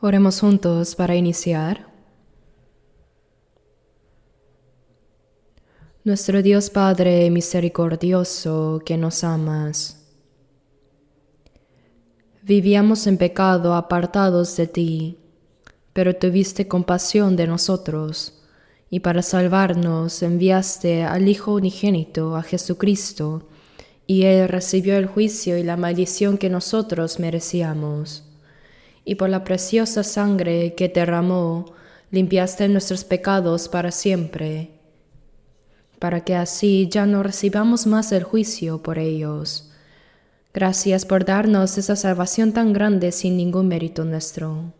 Oremos juntos para iniciar. Nuestro Dios Padre misericordioso, que nos amas. Vivíamos en pecado apartados de ti, pero tuviste compasión de nosotros, y para salvarnos enviaste al Hijo unigénito, a Jesucristo, y Él recibió el juicio y la maldición que nosotros merecíamos. Y por la preciosa sangre que derramó, limpiaste nuestros pecados para siempre, para que así ya no recibamos más el juicio por ellos. Gracias por darnos esa salvación tan grande sin ningún mérito nuestro.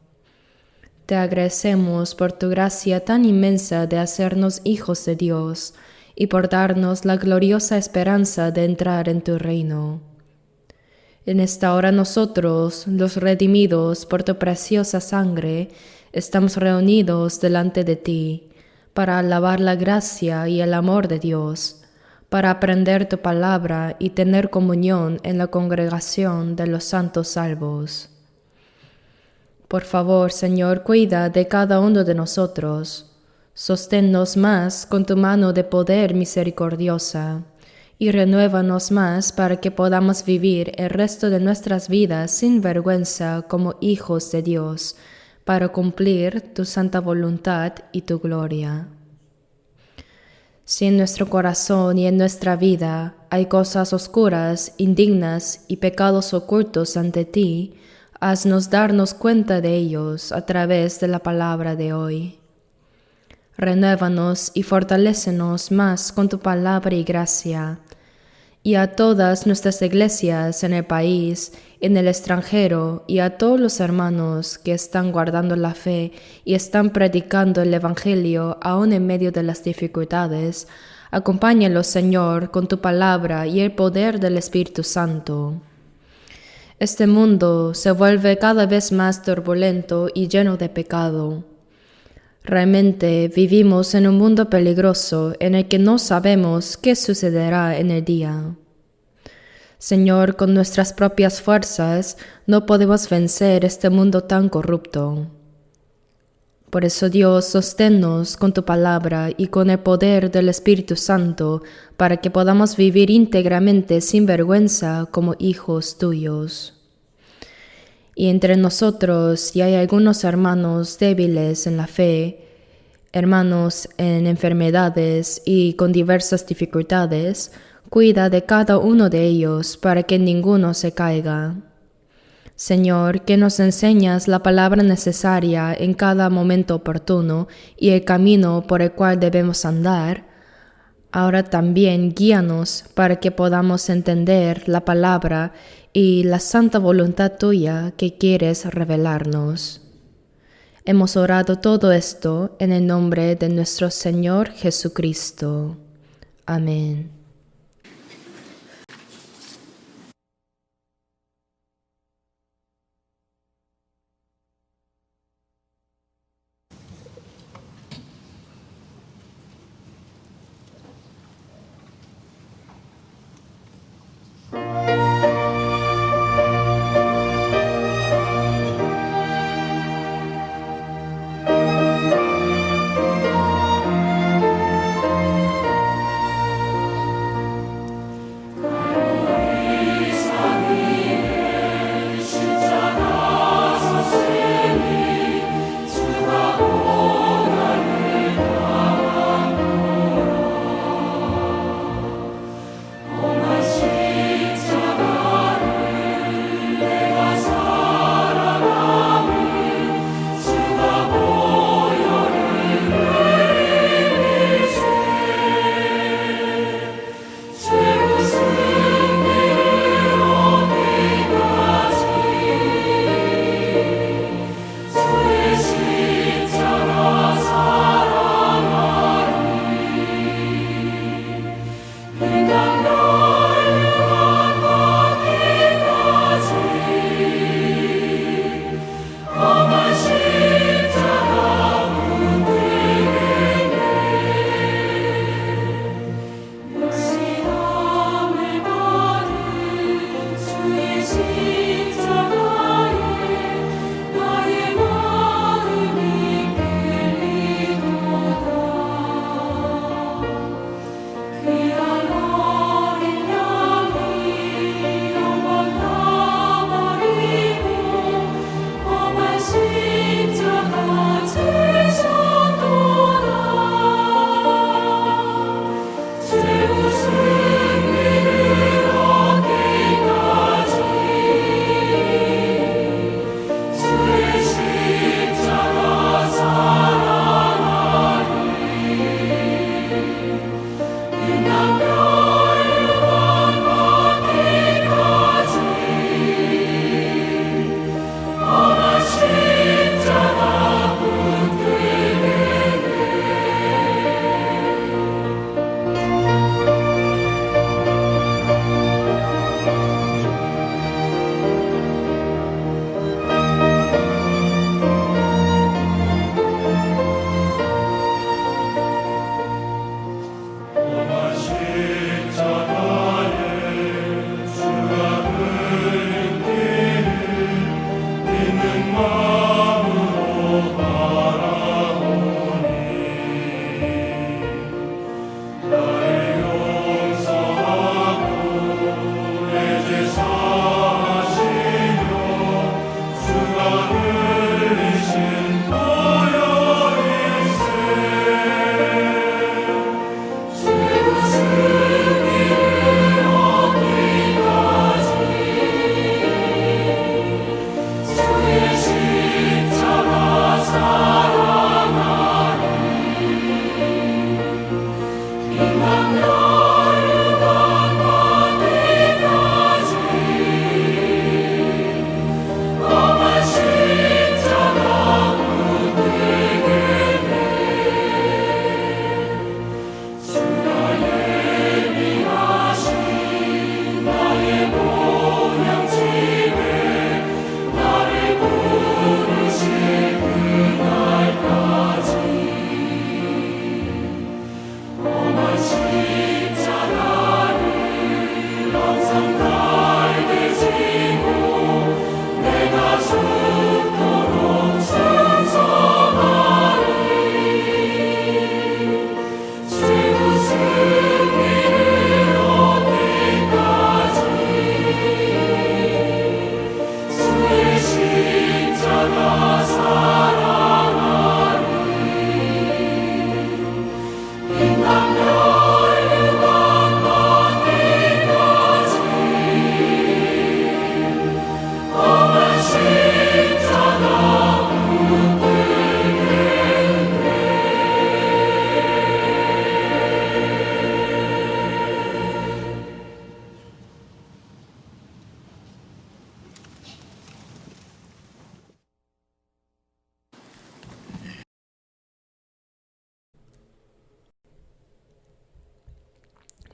Te agradecemos por tu gracia tan inmensa de hacernos hijos de Dios y por darnos la gloriosa esperanza de entrar en tu reino. En esta hora nosotros, los redimidos por tu preciosa sangre, estamos reunidos delante de ti, para alabar la gracia y el amor de Dios, para aprender tu palabra y tener comunión en la congregación de los santos salvos. Por favor, Señor, cuida de cada uno de nosotros. Sosténnos más con tu mano de poder misericordiosa y renuévanos más para que podamos vivir el resto de nuestras vidas sin vergüenza como hijos de Dios, para cumplir tu santa voluntad y tu gloria. Si en nuestro corazón y en nuestra vida hay cosas oscuras, indignas y pecados ocultos ante ti, haznos darnos cuenta de ellos a través de la palabra de hoy. Renuévanos y fortalécenos más con tu palabra y gracia, y a todas nuestras iglesias en el país, en el extranjero, y a todos los hermanos que están guardando la fe y están predicando el Evangelio aún en medio de las dificultades, acompáñalos, Señor, con tu palabra y el poder del Espíritu Santo. Este mundo se vuelve cada vez más turbulento y lleno de pecado. Realmente vivimos en un mundo peligroso en el que no sabemos qué sucederá en el día. Señor, con nuestras propias fuerzas no podemos vencer este mundo tan corrupto. Por eso, Dios, sosténnos con tu palabra y con el poder del Espíritu Santo para que podamos vivir íntegramente sin vergüenza como hijos tuyos. Y entre nosotros, si hay algunos hermanos débiles en la fe, hermanos en enfermedades y con diversas dificultades, cuida de cada uno de ellos para que ninguno se caiga. Señor, que nos enseñas la palabra necesaria en cada momento oportuno y el camino por el cual debemos andar, ahora también guíanos para que podamos entender la palabra y la santa voluntad tuya que quieres revelarnos. Hemos orado todo esto en el nombre de nuestro Señor Jesucristo. Amén.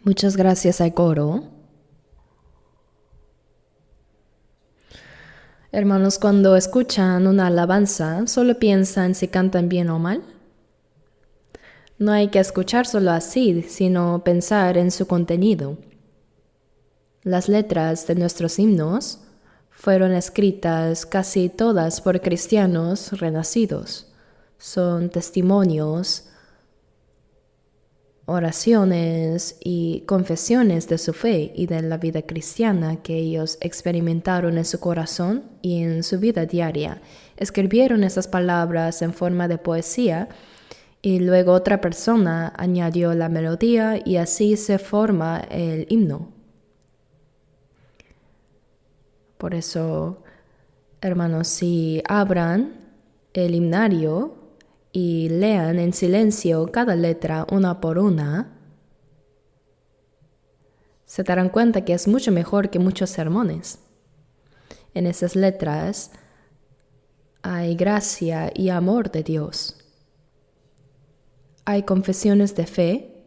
Muchas gracias al coro. Hermanos, cuando escuchan una alabanza, solo piensan si cantan bien o mal. No hay que escuchar solo así, sino pensar en su contenido. Las letras de nuestros himnos fueron escritas casi todas por cristianos renacidos. Son testimonios, oraciones y confesiones de su fe y de la vida cristiana que ellos experimentaron en su corazón y en su vida diaria. Escribieron esas palabras en forma de poesía y luego otra persona añadió la melodía y así se forma el himno. Por eso, hermanos, si abran el himnario y lean en silencio cada letra una por una, se darán cuenta que es mucho mejor que muchos sermones. En esas letras hay gracia y amor de Dios. Hay confesiones de fe,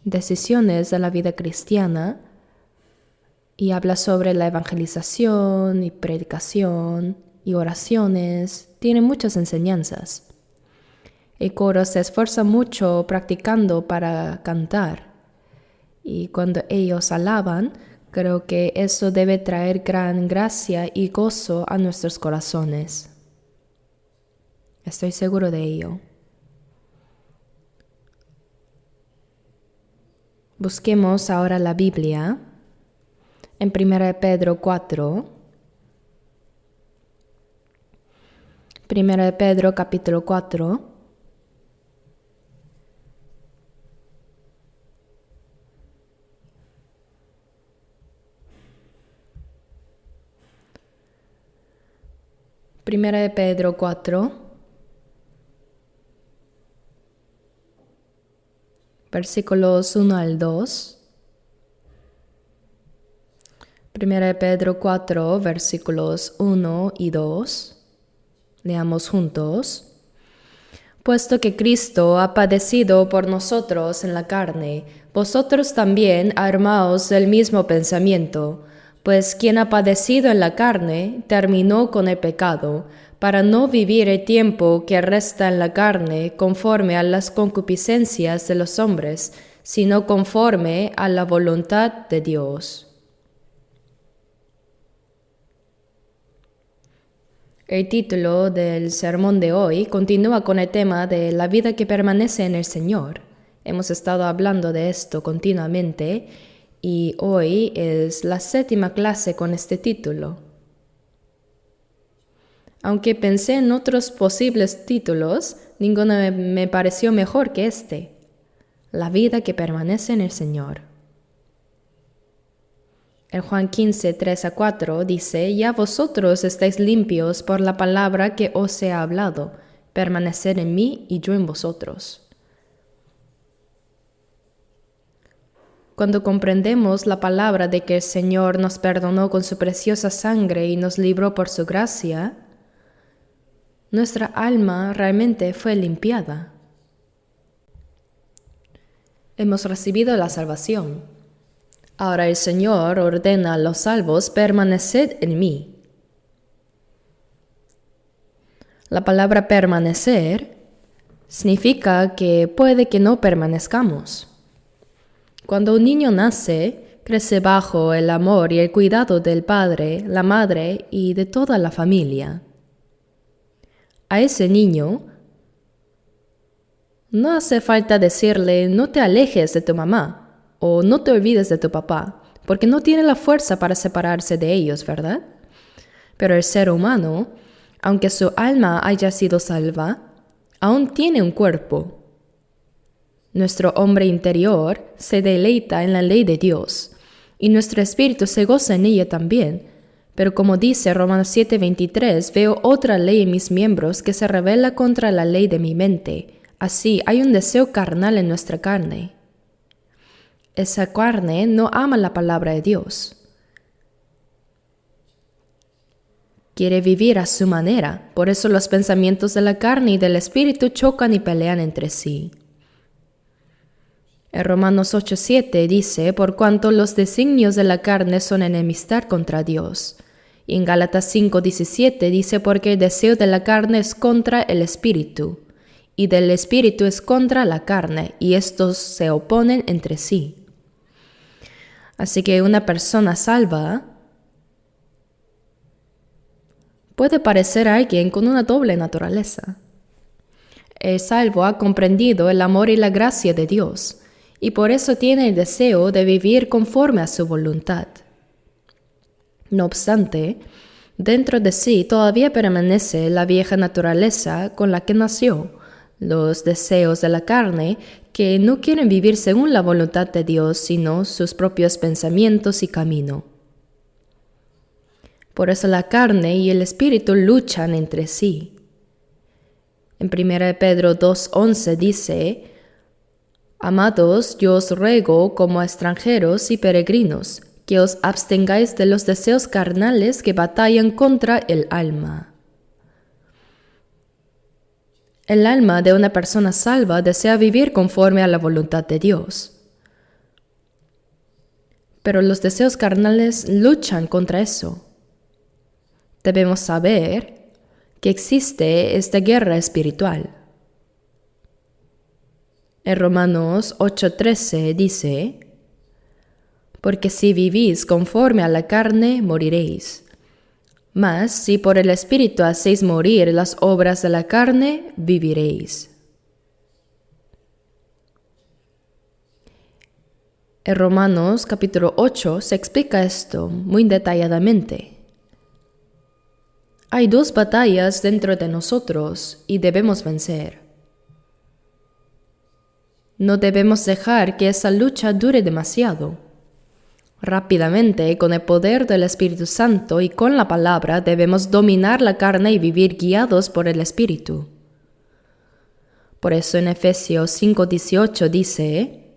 decisiones de la vida cristiana, y habla sobre la evangelización y predicación y oraciones. Tiene muchas enseñanzas. El coro se esfuerza mucho practicando para cantar. Y cuando ellos alaban, creo que eso debe traer gran gracia y gozo a nuestros corazones. Estoy seguro de ello. Busquemos ahora la Biblia en 1 Pedro 4. 1 Pedro capítulo 4. Primera de Pedro 4, versículos 1 al 2. Primera de Pedro 4, versículos 1 y 2. Leamos juntos. Puesto que Cristo ha padecido por nosotros en la carne, vosotros también armaos del mismo pensamiento, pues quien ha padecido en la carne terminó con el pecado, para no vivir el tiempo que resta en la carne conforme a las concupiscencias de los hombres, sino conforme a la voluntad de Dios. El título del sermón de hoy continúa con el tema de la vida que permanece en el Señor. Hemos estado hablando de esto continuamente y hoy es la 7ª clase con este título. Aunque pensé en otros posibles títulos, ninguno me pareció mejor que este: la vida que permanece en el Señor. En Juan 15, 3-4 dice: ya vosotros estáis limpios por la palabra que os he hablado, permaneced en mí y yo en vosotros. Cuando comprendemos la palabra de que el Señor nos perdonó con su preciosa sangre y nos libró por su gracia, nuestra alma realmente fue limpiada. Hemos recibido la salvación. Ahora el Señor ordena a los salvos: permaneced en mí. La palabra permanecer significa que puede que no permanezcamos. Cuando un niño nace, crece bajo el amor y el cuidado del padre, la madre y de toda la familia. A ese niño no hace falta decirle: no te alejes de tu mamá o no te olvides de tu papá, porque no tiene la fuerza para separarse de ellos, ¿verdad? Pero el ser humano, aunque su alma haya sido salva, aún tiene un cuerpo. Nuestro hombre interior se deleita en la ley de Dios, y nuestro espíritu se goza en ella también. Pero como dice Romanos 7:23, veo otra ley en mis miembros que se rebela contra la ley de mi mente. Así hay un deseo carnal en nuestra carne. Esa carne no ama la palabra de Dios. Quiere vivir a su manera, por eso los pensamientos de la carne y del espíritu chocan y pelean entre sí. En Romanos 8:7 dice, por cuanto los designios de la carne son enemistad contra Dios. Y en Gálatas 5:17 dice, porque el deseo de la carne es contra el espíritu, y del espíritu es contra la carne, y estos se oponen entre sí. Así que una persona salva puede parecer a alguien con una doble naturaleza. El salvo ha comprendido el amor y la gracia de Dios, y por eso tiene el deseo de vivir conforme a su voluntad. No obstante, dentro de sí todavía permanece la vieja naturaleza con la que nació, los deseos de la carne que no quieren vivir según la voluntad de Dios, sino sus propios pensamientos y camino. Por eso la carne y el espíritu luchan entre sí. En 1 Pedro 2:11 dice, amados, yo os ruego como a extranjeros y peregrinos, que os abstengáis de los deseos carnales que batallan contra el alma. El alma de una persona salva desea vivir conforme a la voluntad de Dios. Pero los deseos carnales luchan contra eso. Debemos saber que existe esta guerra espiritual. En Romanos 8:13 dice, porque si vivís conforme a la carne, moriréis. Mas si por el Espíritu hacéis morir las obras de la carne, viviréis. En Romanos capítulo 8 se explica esto muy detalladamente. Hay dos batallas dentro de nosotros y debemos vencer. No debemos dejar que esa lucha dure demasiado. Rápidamente, con el poder del Espíritu Santo y con la palabra, debemos dominar la carne y vivir guiados por el Espíritu. Por eso en Efesios 5:18 dice,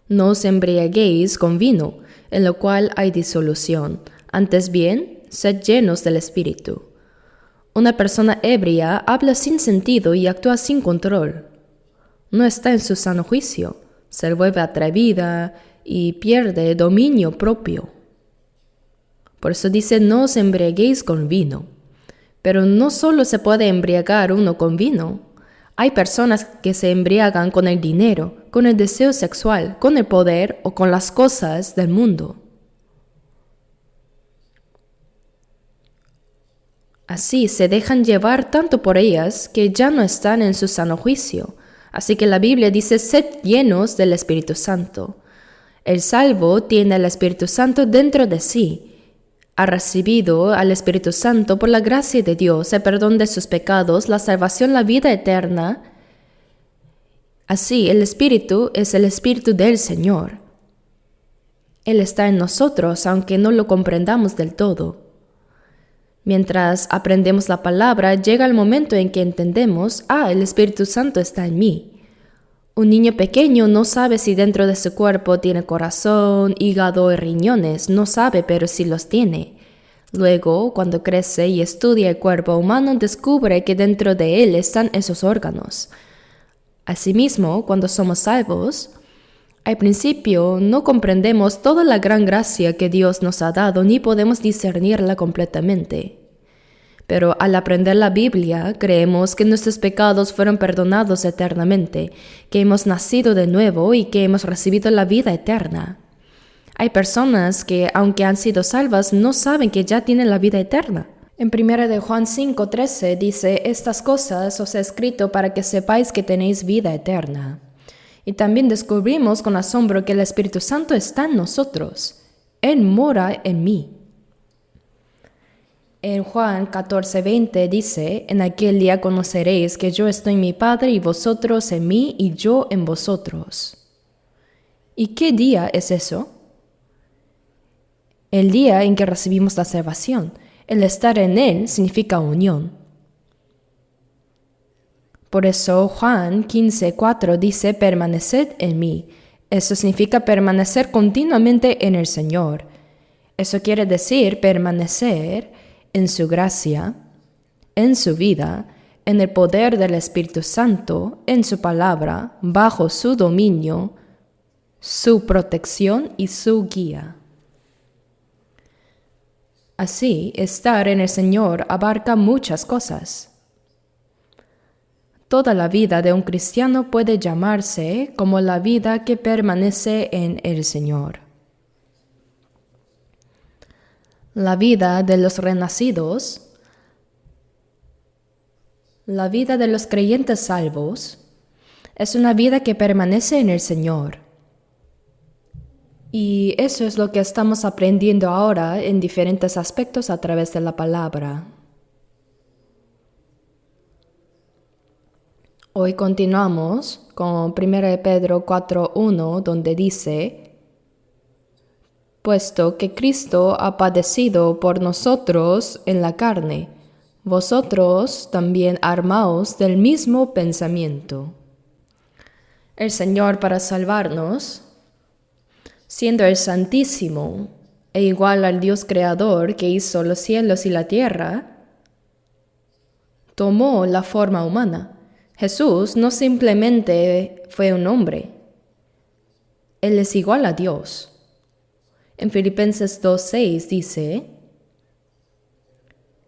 no os embriaguéis con vino, en lo cual hay disolución. Antes bien, sed llenos del Espíritu. Una persona ebria habla sin sentido y actúa sin control. No está en su sano juicio, se vuelve atrevida y pierde dominio propio. Por eso dice, no os embriaguéis con vino. Pero no solo se puede embriagar uno con vino. Hay personas que se embriagan con el dinero, con el deseo sexual, con el poder o con las cosas del mundo. Así se dejan llevar tanto por ellas que ya no están en su sano juicio. Así que la Biblia dice, sed llenos del Espíritu Santo. El salvo tiene el Espíritu Santo dentro de sí. Ha recibido al Espíritu Santo por la gracia de Dios, el perdón de sus pecados, la salvación, la vida eterna. Así, el Espíritu es el Espíritu del Señor. Él está en nosotros, aunque no lo comprendamos del todo. Mientras aprendemos la palabra, llega el momento en que entendemos, el Espíritu Santo está en mí. Un niño pequeño no sabe si dentro de su cuerpo tiene corazón, hígado y riñones, no sabe, pero sí los tiene. Luego, cuando crece y estudia el cuerpo humano, descubre que dentro de él están esos órganos. Asimismo, cuando somos salvos, al principio no comprendemos toda la gran gracia que Dios nos ha dado ni podemos discernirla completamente. Pero al aprender la Biblia, creemos que nuestros pecados fueron perdonados eternamente, que hemos nacido de nuevo y que hemos recibido la vida eterna. Hay personas que, aunque han sido salvas, no saben que ya tienen la vida eterna. En 1 de Juan 5:13 dice, estas cosas os he escrito para que sepáis que tenéis vida eterna. Y también descubrimos con asombro que el Espíritu Santo está en nosotros. Él mora en mí. En Juan 14:20 dice, en aquel día conoceréis que yo estoy en mi Padre y vosotros en mí y yo en vosotros. ¿Y qué día es eso? El día en que recibimos la salvación. El estar en Él significa unión. Por eso Juan 15:4 dice, permaneced en mí. Eso significa permanecer continuamente en el Señor. Eso quiere decir permanecer en su gracia, en su vida, en el poder del Espíritu Santo, en su palabra, bajo su dominio, su protección y su guía. Así, estar en el Señor abarca muchas cosas. Toda la vida de un cristiano puede llamarse como la vida que permanece en el Señor. La vida de los renacidos, la vida de los creyentes salvos, es una vida que permanece en el Señor. Y eso es lo que estamos aprendiendo ahora en diferentes aspectos a través de la palabra. Hoy continuamos con 1 Pedro 4:1, donde dice: puesto que Cristo ha padecido por nosotros en la carne, vosotros también armaos del mismo pensamiento. El Señor, para salvarnos, siendo el Santísimo e igual al Dios Creador que hizo los cielos y la tierra, tomó la forma humana. Jesús no simplemente fue un hombre, Él es igual a Dios. En Filipenses 2:6 dice: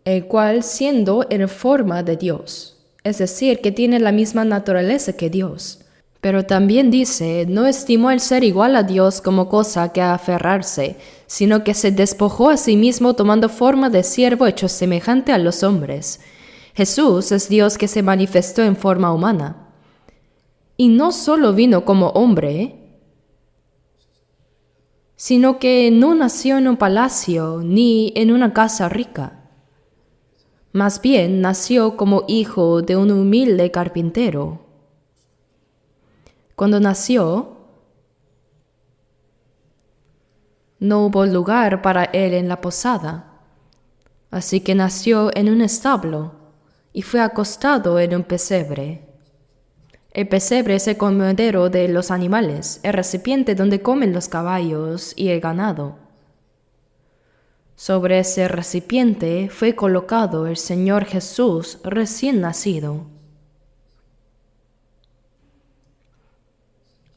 el cual siendo en forma de Dios, es decir, que tiene la misma naturaleza que Dios. Pero también dice, no estimó el ser igual a Dios como cosa que aferrarse, sino que se despojó a sí mismo tomando forma de siervo hecho semejante a los hombres. Jesús es Dios que se manifestó en forma humana. Y no solo vino como hombre, sino que no nació en un palacio ni en una casa rica. Más bien nació como hijo de un humilde carpintero. Cuando nació, no hubo lugar para él en la posada, así que nació en un establo y fue acostado en un pesebre. El pesebre es el comedero de los animales, el recipiente donde comen los caballos y el ganado. Sobre ese recipiente fue colocado el Señor Jesús recién nacido.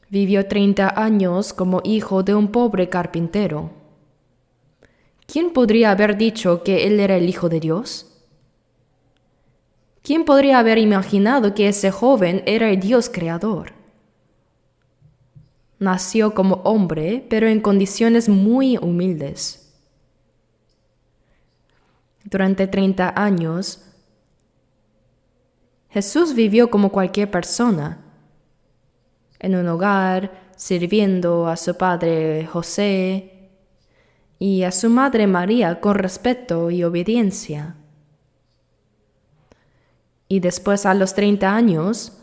Vivió 30 años como hijo de un pobre carpintero. ¿Quién podría haber dicho que él era el Hijo de Dios? ¿Quién podría haber imaginado que ese joven era el Dios creador? Nació como hombre, pero en condiciones muy humildes. Durante 30 años, Jesús vivió como cualquier persona, en un hogar, sirviendo a su padre José y a su madre María con respeto y obediencia. Y después, a los 30 años,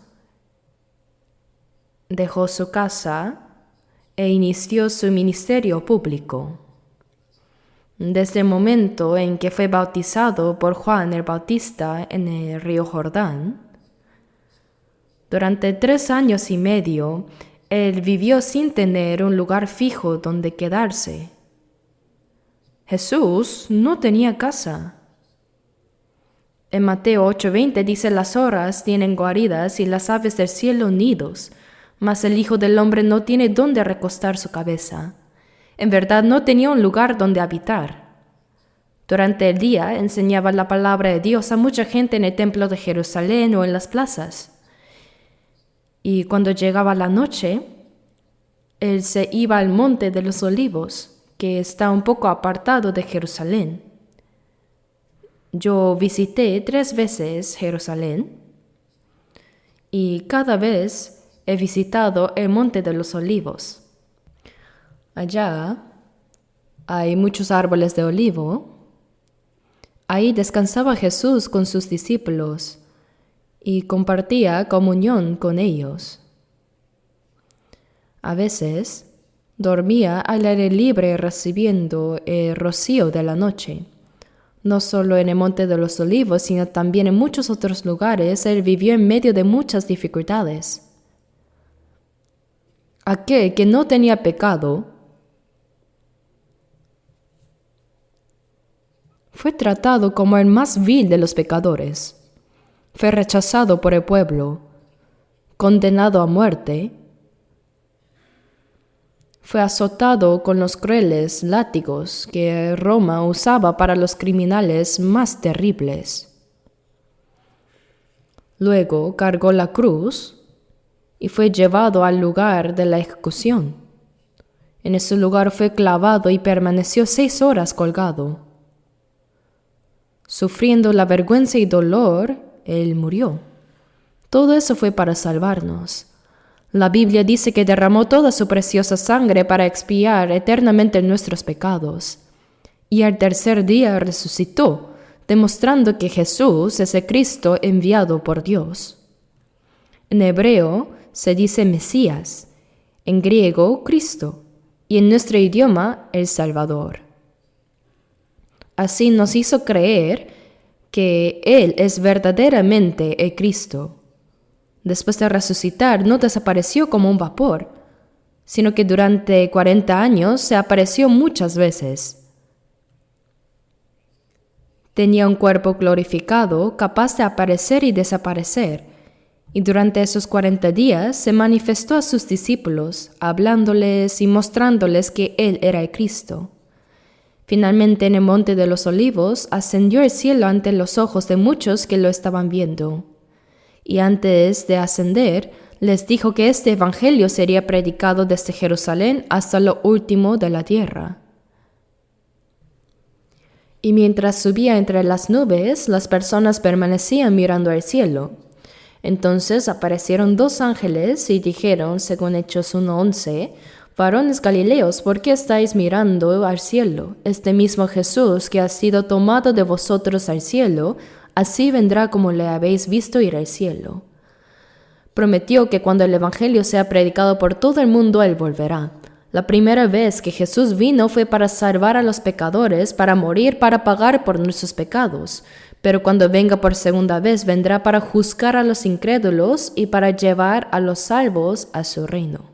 dejó su casa e inició su ministerio público. Desde el momento en que fue bautizado por Juan el Bautista en el río Jordán, durante 3 años y medio, él vivió sin tener un lugar fijo donde quedarse. Jesús no tenía casa. En Mateo 8:20 dice: las zorras tienen guaridas y las aves del cielo nidos, mas el Hijo del Hombre no tiene dónde recostar su cabeza. En verdad no tenía un lugar donde habitar. Durante el día enseñaba la palabra de Dios a mucha gente en el templo de Jerusalén o en las plazas. Y cuando llegaba la noche, él se iba al monte de los olivos, que está un poco apartado de Jerusalén. Yo visité 3 veces Jerusalén y cada vez he visitado el monte de los olivos. Allá hay muchos árboles de olivo. Ahí descansaba Jesús con sus discípulos y compartía comunión con ellos. A veces dormía al aire libre recibiendo el rocío de la noche. No solo en el Monte de los Olivos, sino también en muchos otros lugares, él vivió en medio de muchas dificultades. Aquel que no tenía pecado fue tratado como el más vil de los pecadores. fue rechazado por el pueblo, condenado a muerte, fue azotado con los crueles látigos que Roma usaba para los criminales más terribles. Luego cargó la cruz y fue llevado al lugar de la ejecución. En ese lugar fue clavado y permaneció 6 horas colgado. Sufriendo la vergüenza y dolor, él murió. Todo eso fue para salvarnos. La Biblia dice que derramó toda su preciosa sangre para expiar eternamente nuestros pecados. Y al tercer día resucitó, demostrando que Jesús es el Cristo enviado por Dios. En hebreo se dice Mesías, en griego Cristo, y en nuestro idioma el Salvador. Así nos hizo creer que Él es verdaderamente el Cristo. Después de resucitar, no desapareció como un vapor, sino que durante 40 años se apareció muchas veces. Tenía un cuerpo glorificado, capaz de aparecer y desaparecer, y durante esos 40 días se manifestó a sus discípulos, hablándoles y mostrándoles que Él era el Cristo. Finalmente, en el Monte de los Olivos, ascendió al cielo ante los ojos de muchos que lo estaban viendo. Y antes de ascender, les dijo que este evangelio sería predicado desde Jerusalén hasta lo último de la tierra. Y mientras subía entre las nubes, las personas permanecían mirando al cielo. Entonces aparecieron 2 ángeles y dijeron, según Hechos 1:11, «Varones Galileos, ¿por qué estáis mirando al cielo? Este mismo Jesús que ha sido tomado de vosotros al cielo, así vendrá como le habéis visto ir al cielo». Prometió que cuando el evangelio sea predicado por todo el mundo, Él volverá. La primera vez que Jesús vino fue para salvar a los pecadores, para morir, para pagar por nuestros pecados. Pero cuando venga por segunda vez, vendrá para juzgar a los incrédulos y para llevar a los salvos a su reino.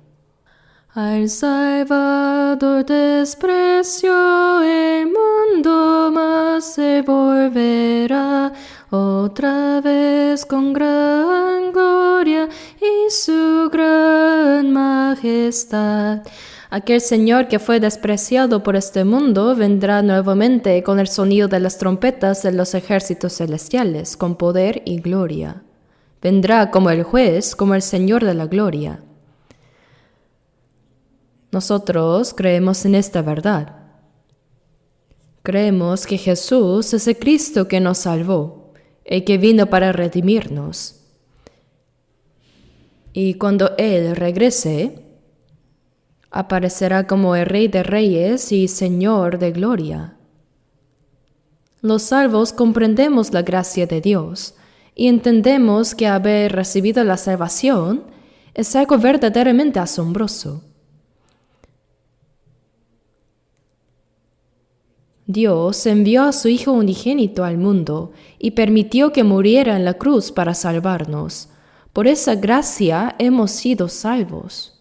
Al Salvador despreció el mundo, mas se volverá otra vez con gran gloria y su gran majestad. Aquel Señor que fue despreciado por este mundo vendrá nuevamente con el sonido de las trompetas de los ejércitos celestiales, con poder y gloria. Vendrá como el juez, como el Señor de la gloria. Nosotros creemos en esta verdad. Creemos que Jesús es el Cristo que nos salvó, el que vino para redimirnos. Y cuando Él regrese, aparecerá como el Rey de Reyes y Señor de Gloria. Los salvos comprendemos la gracia de Dios y entendemos que haber recibido la salvación es algo verdaderamente asombroso. Dios envió a su Hijo unigénito al mundo y permitió que muriera en la cruz para salvarnos. Por esa gracia hemos sido salvos.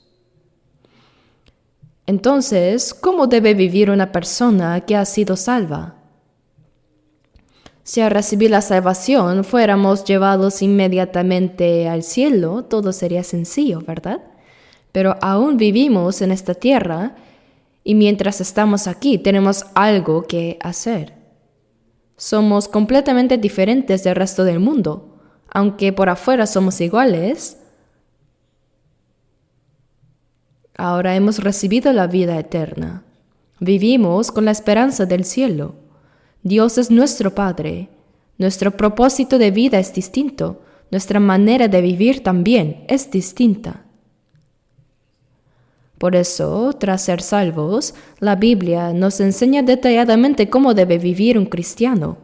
Entonces, ¿cómo debe vivir una persona que ha sido salva? Si al recibir la salvación fuéramos llevados inmediatamente al cielo, todo sería sencillo, ¿verdad? Pero aún vivimos en esta tierra y mientras estamos aquí tenemos algo que hacer. Somos completamente diferentes del resto del mundo. Aunque por afuera somos iguales, ahora hemos recibido la vida eterna. Vivimos con la esperanza del cielo. Dios es nuestro Padre. Nuestro propósito de vida es distinto. Nuestra manera de vivir también es distinta. Por eso, tras ser salvos, la Biblia nos enseña detalladamente cómo debe vivir un cristiano.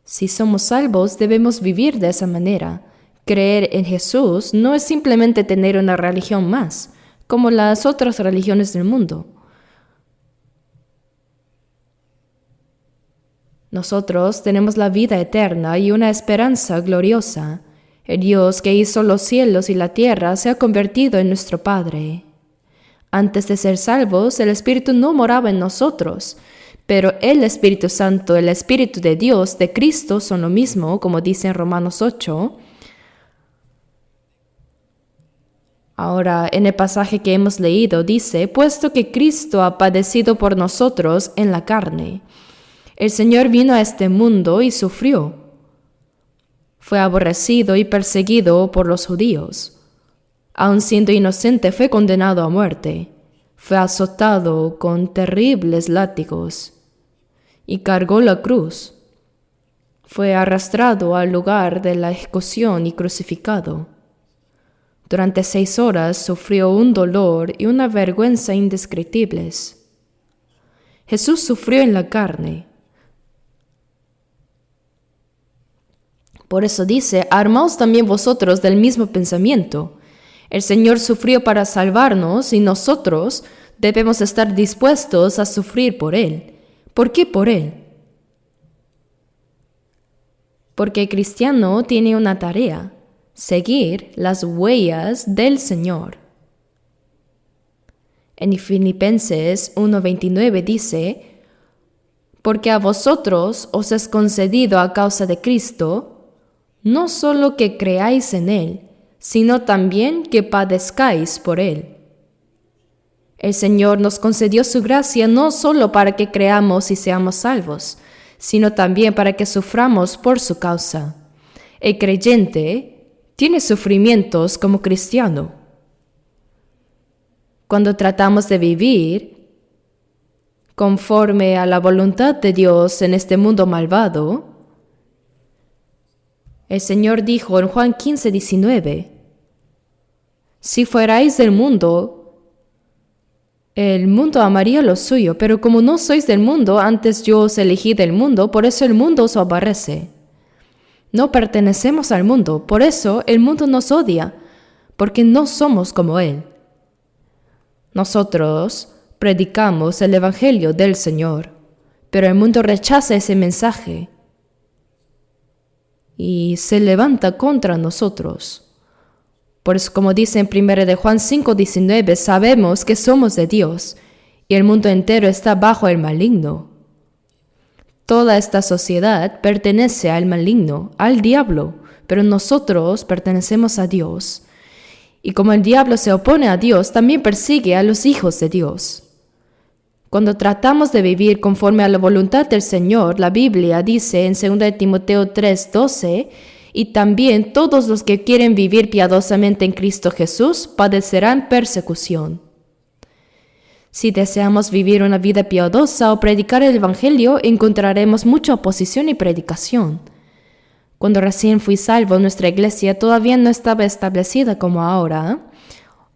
Si somos salvos, debemos vivir de esa manera. Creer en Jesús no es simplemente tener una religión más, como las otras religiones del mundo. Nosotros tenemos la vida eterna y una esperanza gloriosa. El Dios que hizo los cielos y la tierra se ha convertido en nuestro Padre. Antes de ser salvos, el Espíritu no moraba en nosotros, Pero el Espíritu Santo, el Espíritu de Dios, de Cristo, son lo mismo, como dice en Romanos 8. Ahora, en el pasaje que hemos leído, dice, puesto que Cristo ha padecido por nosotros en la carne. El Señor vino a este mundo y sufrió. Fue aborrecido y perseguido por los judíos. Aun siendo inocente, fue condenado a muerte. Fue azotado con terribles látigos y cargó la cruz. Fue arrastrado al lugar de la ejecución y crucificado. Durante 6 horas sufrió un dolor y una vergüenza indescriptibles. Jesús sufrió en la carne. Por eso dice, armaos también vosotros del mismo pensamiento. El Señor sufrió para salvarnos y nosotros debemos estar dispuestos a sufrir por Él. ¿Por qué por Él? Porque el cristiano tiene una tarea, seguir las huellas del Señor. En Filipenses 1:29 dice, porque a vosotros os es concedido a causa de Cristo, no solo que creáis en Él, sino también que padezcáis por Él. El Señor nos concedió su gracia no solo para que creamos y seamos salvos, sino también para que suframos por su causa. El creyente tiene sufrimientos como cristiano. Cuando tratamos de vivir conforme a la voluntad de Dios en este mundo malvado, el Señor dijo en Juan 15:19, si fuerais del mundo, el mundo amaría lo suyo, pero como no sois del mundo, antes yo os elegí del mundo, por eso el mundo os aborrece. No pertenecemos al mundo, por eso el mundo nos odia, porque no somos como Él. Nosotros predicamos el Evangelio del Señor, pero el mundo rechaza ese mensaje y se levanta contra nosotros. Por eso, como dice en 1 de Juan 5:19, sabemos que somos de Dios y el mundo entero está bajo el maligno. Toda esta sociedad pertenece al maligno, al diablo, pero nosotros pertenecemos a Dios. Y como el diablo se opone a Dios, también persigue a los hijos de Dios. Cuando tratamos de vivir conforme a la voluntad del Señor, la Biblia dice en 2 de Timoteo 3:12, y también todos los que quieren vivir piadosamente en Cristo Jesús padecerán persecución. Si deseamos vivir una vida piadosa o predicar el Evangelio, encontraremos mucha oposición y predicación. Cuando recién fui salvo, nuestra iglesia todavía no estaba establecida como ahora.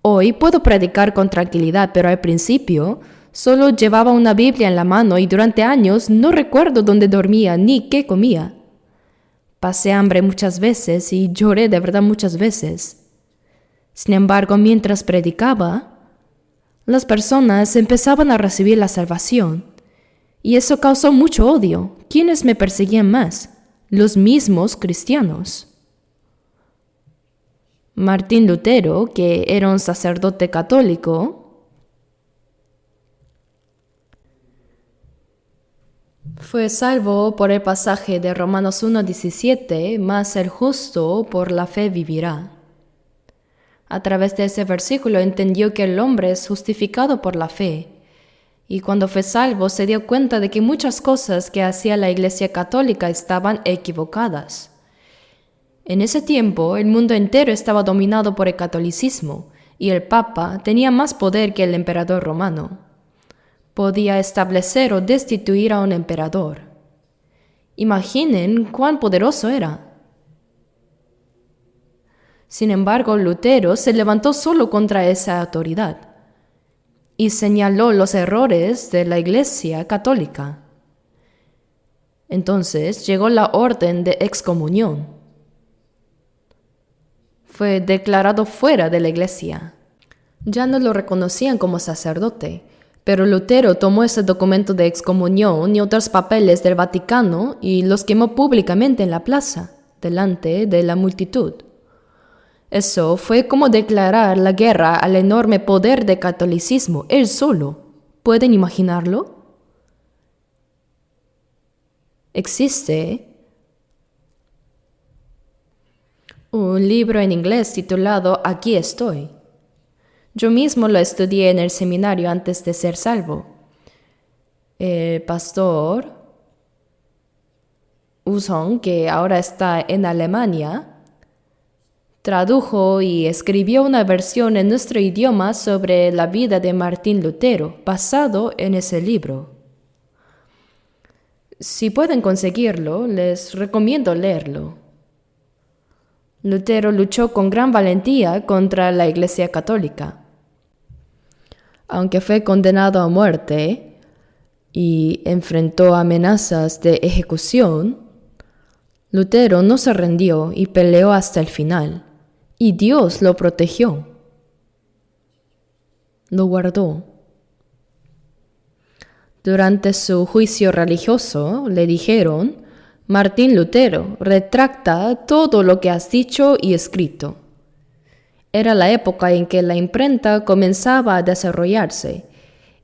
Hoy puedo predicar con tranquilidad, pero al principio solo llevaba una Biblia en la mano y durante años no recuerdo dónde dormía ni qué comía. Pasé hambre muchas veces y lloré de verdad muchas veces. Sin embargo, mientras predicaba, las personas empezaban a recibir la salvación. Y eso causó mucho odio. ¿Quiénes me perseguían más? Los mismos cristianos. Martín Lutero, que era un sacerdote católico, fue salvo por el pasaje de Romanos 1:17, mas el justo por la fe vivirá. A través de ese versículo entendió que el hombre es justificado por la fe, y cuando fue salvo se dio cuenta de que muchas cosas que hacía la Iglesia Católica estaban equivocadas. En ese tiempo, el mundo entero estaba dominado por el catolicismo, y el Papa tenía más poder que el emperador romano. Podía establecer o destituir a un emperador. Imaginen cuán poderoso era. Sin embargo, Lutero se levantó solo contra esa autoridad y señaló los errores de la Iglesia Católica. Entonces llegó la orden de excomunión. Fue declarado fuera de la Iglesia. Ya no lo reconocían como sacerdote, pero Lutero tomó ese documento de excomunión y otros papeles del Vaticano y los quemó públicamente en la plaza, delante de la multitud. Eso fue como declarar la guerra al enorme poder del catolicismo, él solo. ¿Pueden imaginarlo? Existe un libro en inglés titulado Aquí estoy. Yo mismo lo estudié en el seminario antes de ser salvo. El pastor Usong, que ahora está en Alemania, tradujo y escribió una versión en nuestro idioma sobre la vida de Martín Lutero, basado en ese libro. Si pueden conseguirlo, les recomiendo leerlo. Lutero luchó con gran valentía contra la Iglesia Católica. Aunque fue condenado a muerte y enfrentó amenazas de ejecución, Lutero no se rindió y peleó hasta el final, y Dios lo protegió, lo guardó. Durante su juicio religioso le dijeron: Martín Lutero, retracta todo lo que has dicho y escrito. Era la época en que la imprenta comenzaba a desarrollarse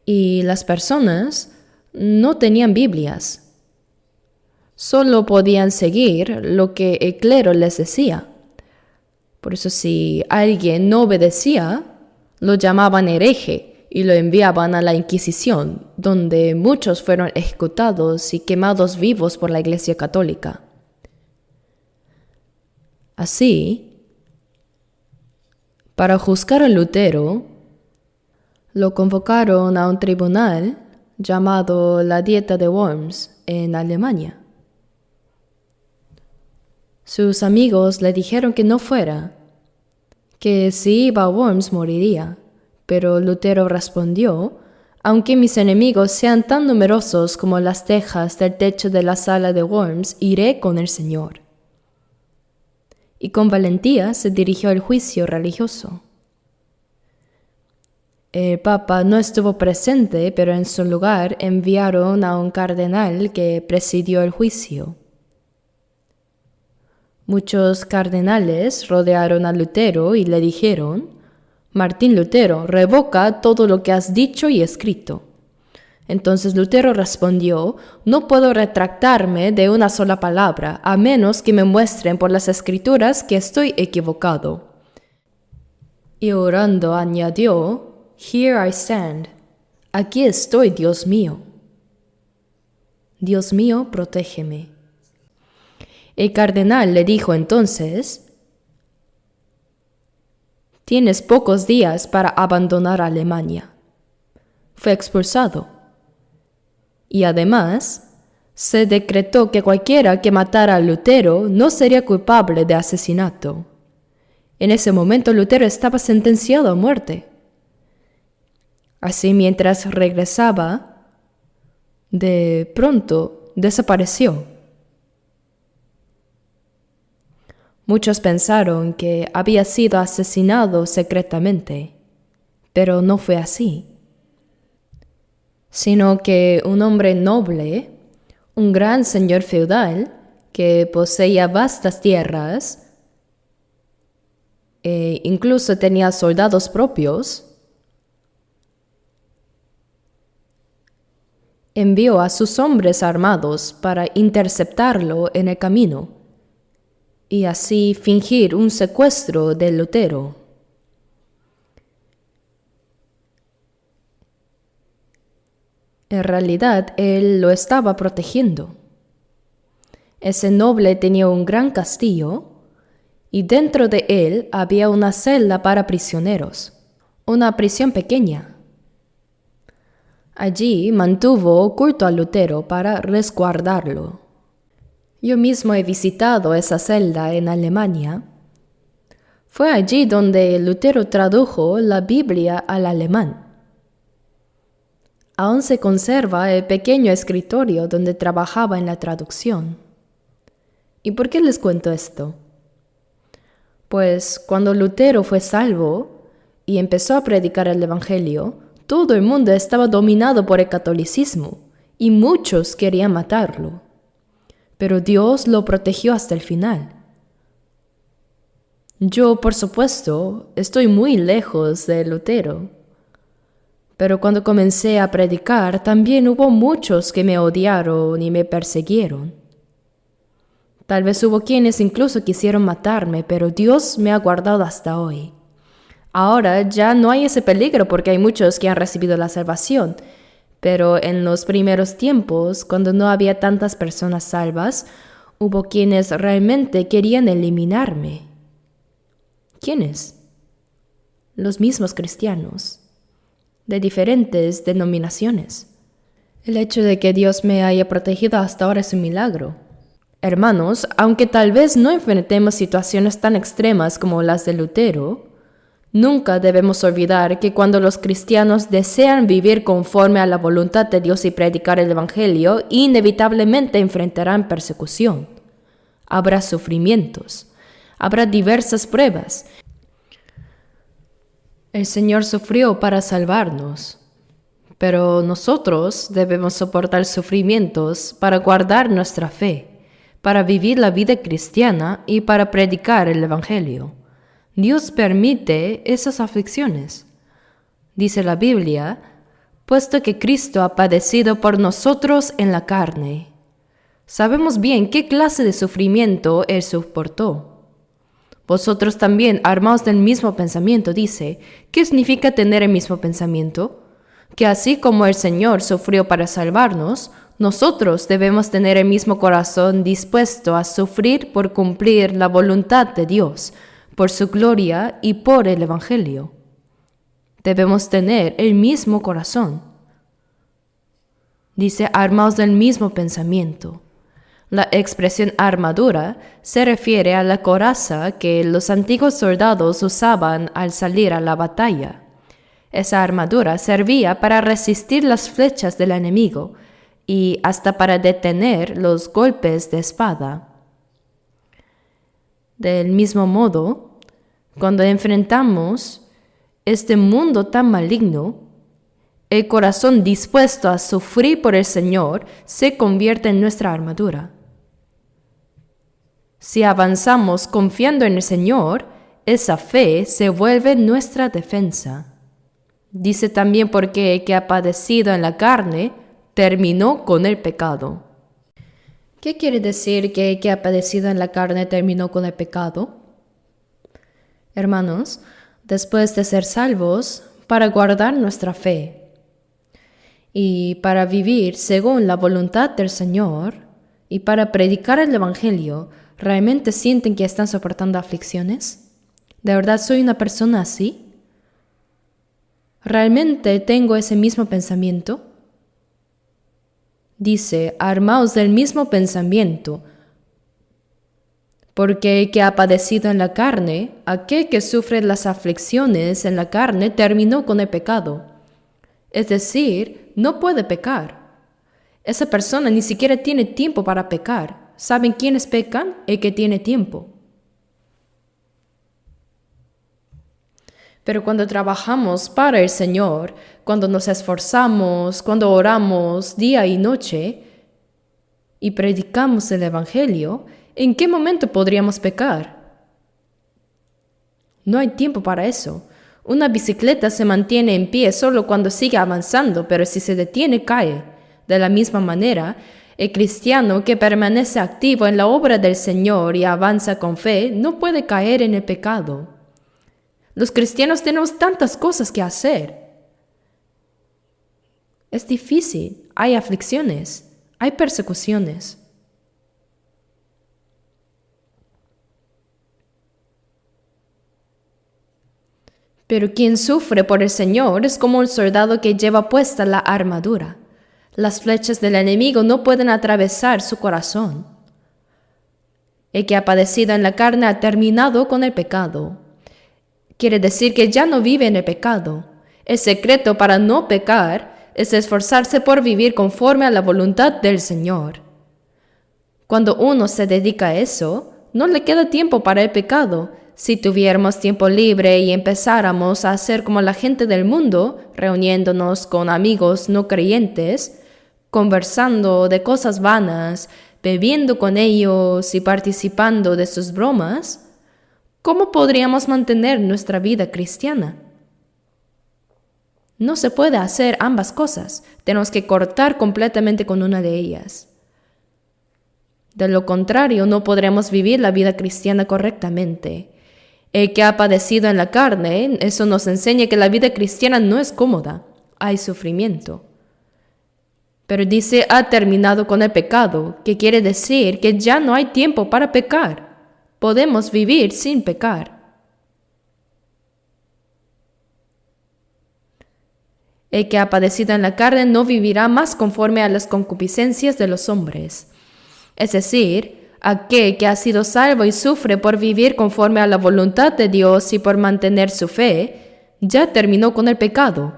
y las personas no tenían Biblias. Solo podían seguir lo que el clero les decía. Por eso si alguien no obedecía, lo llamaban hereje y lo enviaban a la Inquisición, donde muchos fueron ejecutados y quemados vivos por la Iglesia Católica. Así, para juzgar a Lutero, lo convocaron a un tribunal llamado la Dieta de Worms en Alemania. Sus amigos le dijeron que no fuera, que si iba a Worms moriría, pero Lutero respondió: aunque mis enemigos sean tan numerosos como las tejas del techo de la sala de Worms, iré con el Señor. Y con valentía se dirigió al juicio religioso. El Papa no estuvo presente, pero en su lugar enviaron a un cardenal que presidió el juicio. Muchos cardenales rodearon a Lutero y le dijeron: Martín Lutero, revoca todo lo que has dicho y escrito. Entonces Lutero respondió: no puedo retractarme de una sola palabra, a menos que me muestren por las escrituras que estoy equivocado. Y orando añadió: Here I stand. Aquí estoy, Dios mío. Dios mío, protégeme. El cardenal le dijo entonces: tienes pocos días para abandonar Alemania. Fue expulsado. Y además, se decretó que cualquiera que matara a Lutero no sería culpable de asesinato. En ese momento Lutero estaba sentenciado a muerte. Así, mientras regresaba, de pronto desapareció. Muchos pensaron que había sido asesinado secretamente, pero no fue así, sino que un hombre noble, un gran señor feudal que poseía vastas tierras e incluso tenía soldados propios, envió a sus hombres armados para interceptarlo en el camino y así fingir un secuestro de Lutero. En realidad, él lo estaba protegiendo. Ese noble tenía un gran castillo y dentro de él había una celda para prisioneros, una prisión pequeña. Allí mantuvo oculto a Lutero para resguardarlo. Yo mismo he visitado esa celda en Alemania. Fue allí donde Lutero tradujo la Biblia al alemán. Aún se conserva el pequeño escritorio donde trabajaba en la traducción. ¿Y por qué les cuento esto? Pues cuando Lutero fue salvo y empezó a predicar el Evangelio, todo el mundo estaba dominado por el catolicismo y muchos querían matarlo. Pero Dios lo protegió hasta el final. Yo, por supuesto, estoy muy lejos de Lutero, Pero cuando comencé a predicar, también hubo muchos que me odiaron y me persiguieron. Tal vez hubo quienes incluso quisieron matarme, pero Dios me ha guardado hasta hoy. Ahora ya no hay ese peligro porque hay muchos que han recibido la salvación, pero en los primeros tiempos, cuando no había tantas personas salvas, hubo quienes realmente querían eliminarme. ¿Quiénes? Los mismos cristianos, de diferentes denominaciones. El hecho de que Dios me haya protegido hasta ahora es un milagro. Hermanos, aunque tal vez no enfrentemos situaciones tan extremas como las de Lutero, nunca debemos olvidar que cuando los cristianos desean vivir conforme a la voluntad de Dios y predicar el Evangelio, inevitablemente enfrentarán persecución. Habrá sufrimientos, habrá diversas pruebas. El Señor sufrió para salvarnos, pero nosotros debemos soportar sufrimientos para guardar nuestra fe, para vivir la vida cristiana y para predicar el Evangelio. Dios permite esas aflicciones. Dice la Biblia, puesto que Cristo ha padecido por nosotros en la carne. Sabemos bien qué clase de sufrimiento Él soportó. Vosotros también, armaos del mismo pensamiento, dice. ¿Qué significa tener el mismo pensamiento? Que así como el Señor sufrió para salvarnos, nosotros debemos tener el mismo corazón dispuesto a sufrir por cumplir la voluntad de Dios, por su gloria y por el Evangelio. Debemos tener el mismo corazón. Dice, armaos del mismo pensamiento. La expresión armadura se refiere a la coraza que los antiguos soldados usaban al salir a la batalla. Esa armadura servía para resistir las flechas del enemigo y hasta para detener los golpes de espada. Del mismo modo, cuando enfrentamos este mundo tan maligno, el corazón dispuesto a sufrir por el Señor se convierte en nuestra armadura. Si avanzamos confiando en el Señor, esa fe se vuelve nuestra defensa. Dice también porque el que ha padecido en la carne terminó con el pecado. ¿Qué quiere decir que el que ha padecido en la carne terminó con el pecado? Hermanos, después de ser salvos, para guardar nuestra fe y para vivir según la voluntad del Señor y para predicar el Evangelio, ¿realmente sienten que están soportando aflicciones? ¿De verdad soy una persona así? ¿Realmente tengo ese mismo pensamiento? Dice, armaos del mismo pensamiento, porque el que ha padecido en la carne, aquel que sufre las aflicciones en la carne, terminó con el pecado. Es decir, no puede pecar. Esa persona ni siquiera tiene tiempo para pecar. ¿Saben quiénes pecan? El que tiene tiempo. Pero cuando trabajamos para el Señor, cuando nos esforzamos, cuando oramos día y noche y predicamos el Evangelio, ¿en qué momento podríamos pecar? No hay tiempo para eso. Una bicicleta se mantiene en pie solo cuando sigue avanzando, pero si se detiene, cae. De la misma manera, el cristiano que permanece activo en la obra del Señor y avanza con fe no puede caer en el pecado. Los cristianos tenemos tantas cosas que hacer. Es difícil, hay aflicciones, hay persecuciones. Pero quien sufre por el Señor es como un soldado que lleva puesta la armadura. Las flechas del enemigo no pueden atravesar su corazón. El que ha padecido en la carne ha terminado con el pecado. Quiere decir que ya no vive en el pecado. El secreto para no pecar es esforzarse por vivir conforme a la voluntad del Señor. Cuando uno se dedica a eso, no le queda tiempo para el pecado. Si tuviéramos tiempo libre y empezáramos a hacer como la gente del mundo, reuniéndonos con amigos no creyentes, conversando de cosas vanas, bebiendo con ellos y participando de sus bromas, ¿cómo podríamos mantener nuestra vida cristiana? No se puede hacer ambas cosas. Tenemos que cortar completamente con una de ellas. De lo contrario, no podremos vivir la vida cristiana correctamente. El que ha padecido en la carne, eso nos enseña que la vida cristiana no es cómoda. Hay sufrimiento. Pero dice, ha terminado con el pecado, que quiere decir que ya no hay tiempo para pecar. Podemos vivir sin pecar. El que ha padecido en la carne no vivirá más conforme a las concupiscencias de los hombres. Es decir, aquel que ha sido salvo y sufre por vivir conforme a la voluntad de Dios y por mantener su fe, ya terminó con el pecado.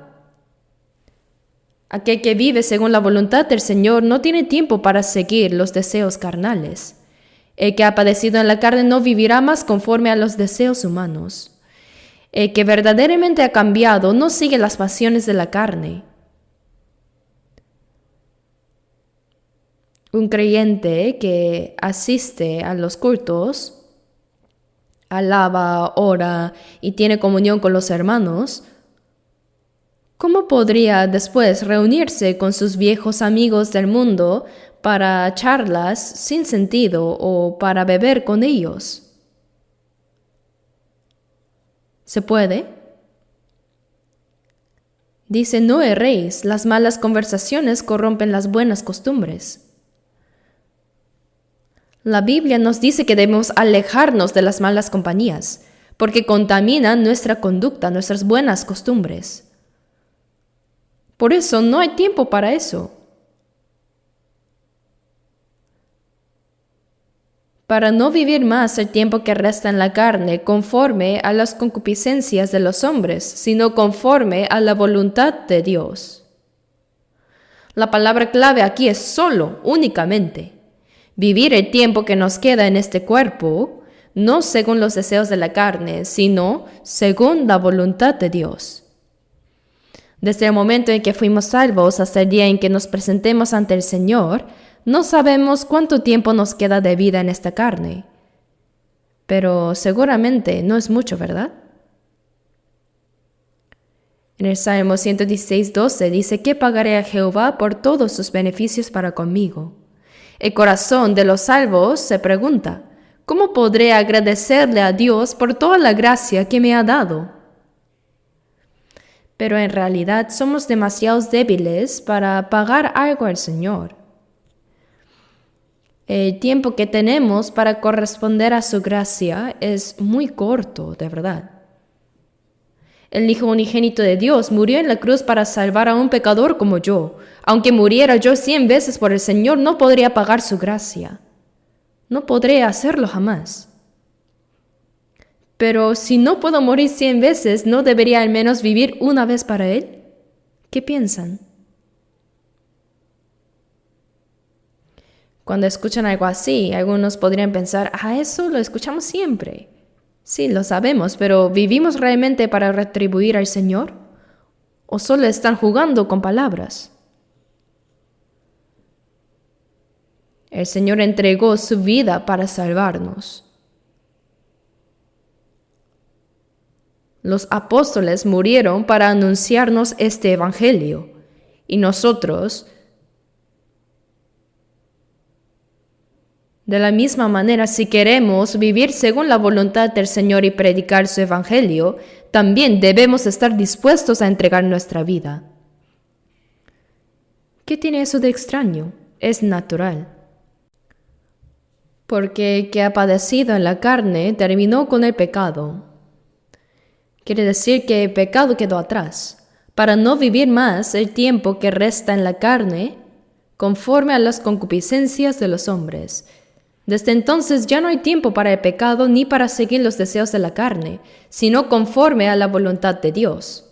Aquel que vive según la voluntad del Señor no tiene tiempo para seguir los deseos carnales. El que ha padecido en la carne no vivirá más conforme a los deseos humanos. El que verdaderamente ha cambiado no sigue las pasiones de la carne. Un creyente que asiste a los cultos, alaba, ora y tiene comunión con los hermanos, ¿cómo podría después reunirse con sus viejos amigos del mundo para charlas sin sentido o para beber con ellos? ¿Se puede? Dice, no erréis, las malas conversaciones corrompen las buenas costumbres. La Biblia nos dice que debemos alejarnos de las malas compañías, porque contaminan nuestra conducta, nuestras buenas costumbres. Por eso no hay tiempo para eso. Para no vivir más el tiempo que resta en la carne conforme a las concupiscencias de los hombres, sino conforme a la voluntad de Dios. La palabra clave aquí es solo, únicamente. Vivir el tiempo que nos queda en este cuerpo, no según los deseos de la carne, sino según la voluntad de Dios. Desde el momento en que fuimos salvos hasta el día en que nos presentemos ante el Señor, no sabemos cuánto tiempo nos queda de vida en esta carne. Pero seguramente no es mucho, ¿verdad? En el Salmo 116:12 dice, ¿qué pagaré a Jehová por todos sus beneficios para conmigo? El corazón de los salvos se pregunta, ¿cómo podré agradecerle a Dios por toda la gracia que me ha dado? Pero en realidad somos demasiado débiles para pagar algo al Señor. El tiempo que tenemos para corresponder a su gracia es muy corto, de verdad. El Hijo unigénito de Dios murió en la cruz para salvar a un pecador como yo. Aunque muriera yo 100 veces por el Señor, no podría pagar su gracia. No podré hacerlo jamás. Pero si no puedo morir 100 veces, ¿no debería al menos vivir una vez para Él? ¿Qué piensan? Cuando escuchan algo así, algunos podrían pensar, eso lo escuchamos siempre. Sí, lo sabemos, pero ¿vivimos realmente para retribuir al Señor? ¿O solo están jugando con palabras? El Señor entregó su vida para salvarnos. Los apóstoles murieron para anunciarnos este evangelio, y nosotros, de la misma manera, si queremos vivir según la voluntad del Señor y predicar su evangelio, también debemos estar dispuestos a entregar nuestra vida. ¿Qué tiene eso de extraño? Es natural. Porque el que ha padecido en la carne terminó con el pecado. Quiere decir que el pecado quedó atrás, para no vivir más el tiempo que resta en la carne, conforme a las concupiscencias de los hombres. Desde entonces ya no hay tiempo para el pecado ni para seguir los deseos de la carne, sino conforme a la voluntad de Dios.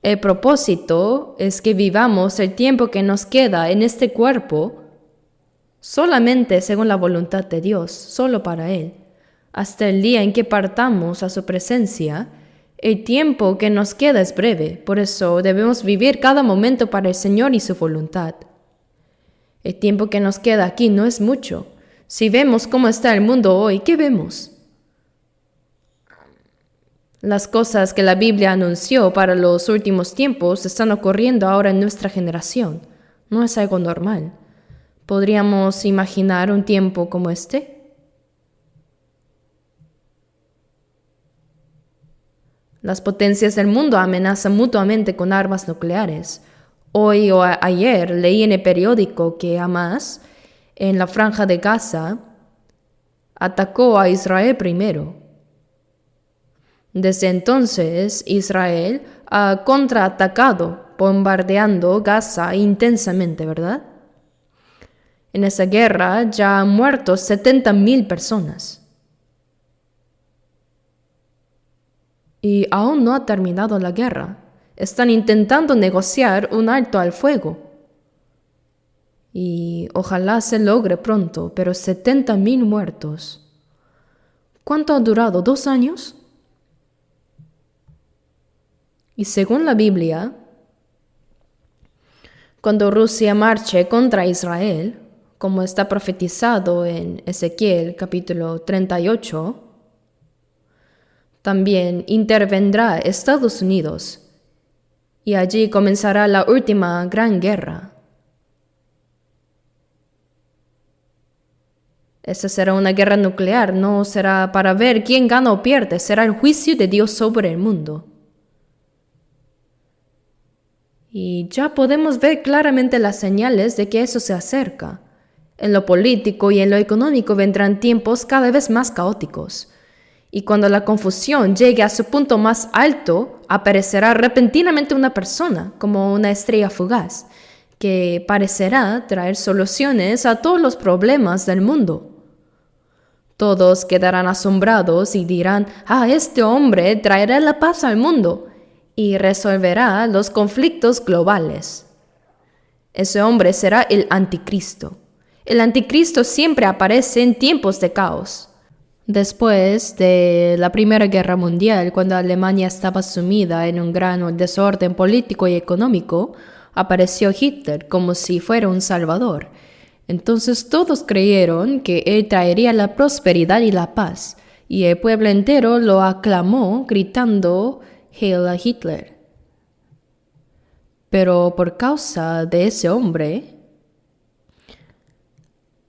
El propósito es que vivamos el tiempo que nos queda en este cuerpo solamente según la voluntad de Dios, solo para Él. Hasta el día en que partamos a su presencia, el tiempo que nos queda es breve, por eso debemos vivir cada momento para el Señor y su voluntad. El tiempo que nos queda aquí no es mucho. Si vemos cómo está el mundo hoy, ¿qué vemos? Las cosas que la Biblia anunció para los últimos tiempos están ocurriendo ahora en nuestra generación. No es algo normal. ¿Podríamos imaginar un tiempo como este? Las potencias del mundo amenazan mutuamente con armas nucleares. Hoy o ayer leí en el periódico que Hamas, en la franja de Gaza, atacó a Israel primero. Desde entonces, Israel ha contraatacado, bombardeando Gaza intensamente, ¿verdad? En esa guerra ya han muerto 70,000 personas. Y aún no ha terminado la guerra. Están intentando negociar un alto al fuego. Y ojalá se logre pronto, pero 70,000 muertos. ¿Cuánto ha durado? ¿2 años? Y según la Biblia, cuando Rusia marche contra Israel, como está profetizado en Ezequiel capítulo 38, también intervendrá Estados Unidos y allí comenzará la última gran guerra. Esta será una guerra nuclear, no será para ver quién gana o pierde, será el juicio de Dios sobre el mundo. Y ya podemos ver claramente las señales de que eso se acerca. En lo político y en lo económico vendrán tiempos cada vez más caóticos. Y cuando la confusión llegue a su punto más alto, aparecerá repentinamente una persona, como una estrella fugaz, que parecerá traer soluciones a todos los problemas del mundo. Todos quedarán asombrados y dirán, este hombre traerá la paz al mundo y resolverá los conflictos globales. Ese hombre será el anticristo. El anticristo siempre aparece en tiempos de caos. Después de la Primera Guerra Mundial, cuando Alemania estaba sumida en un gran desorden político y económico, apareció Hitler como si fuera un salvador. Entonces todos creyeron que él traería la prosperidad y la paz, y el pueblo entero lo aclamó gritando Heil a Hitler. Pero por causa de ese hombre,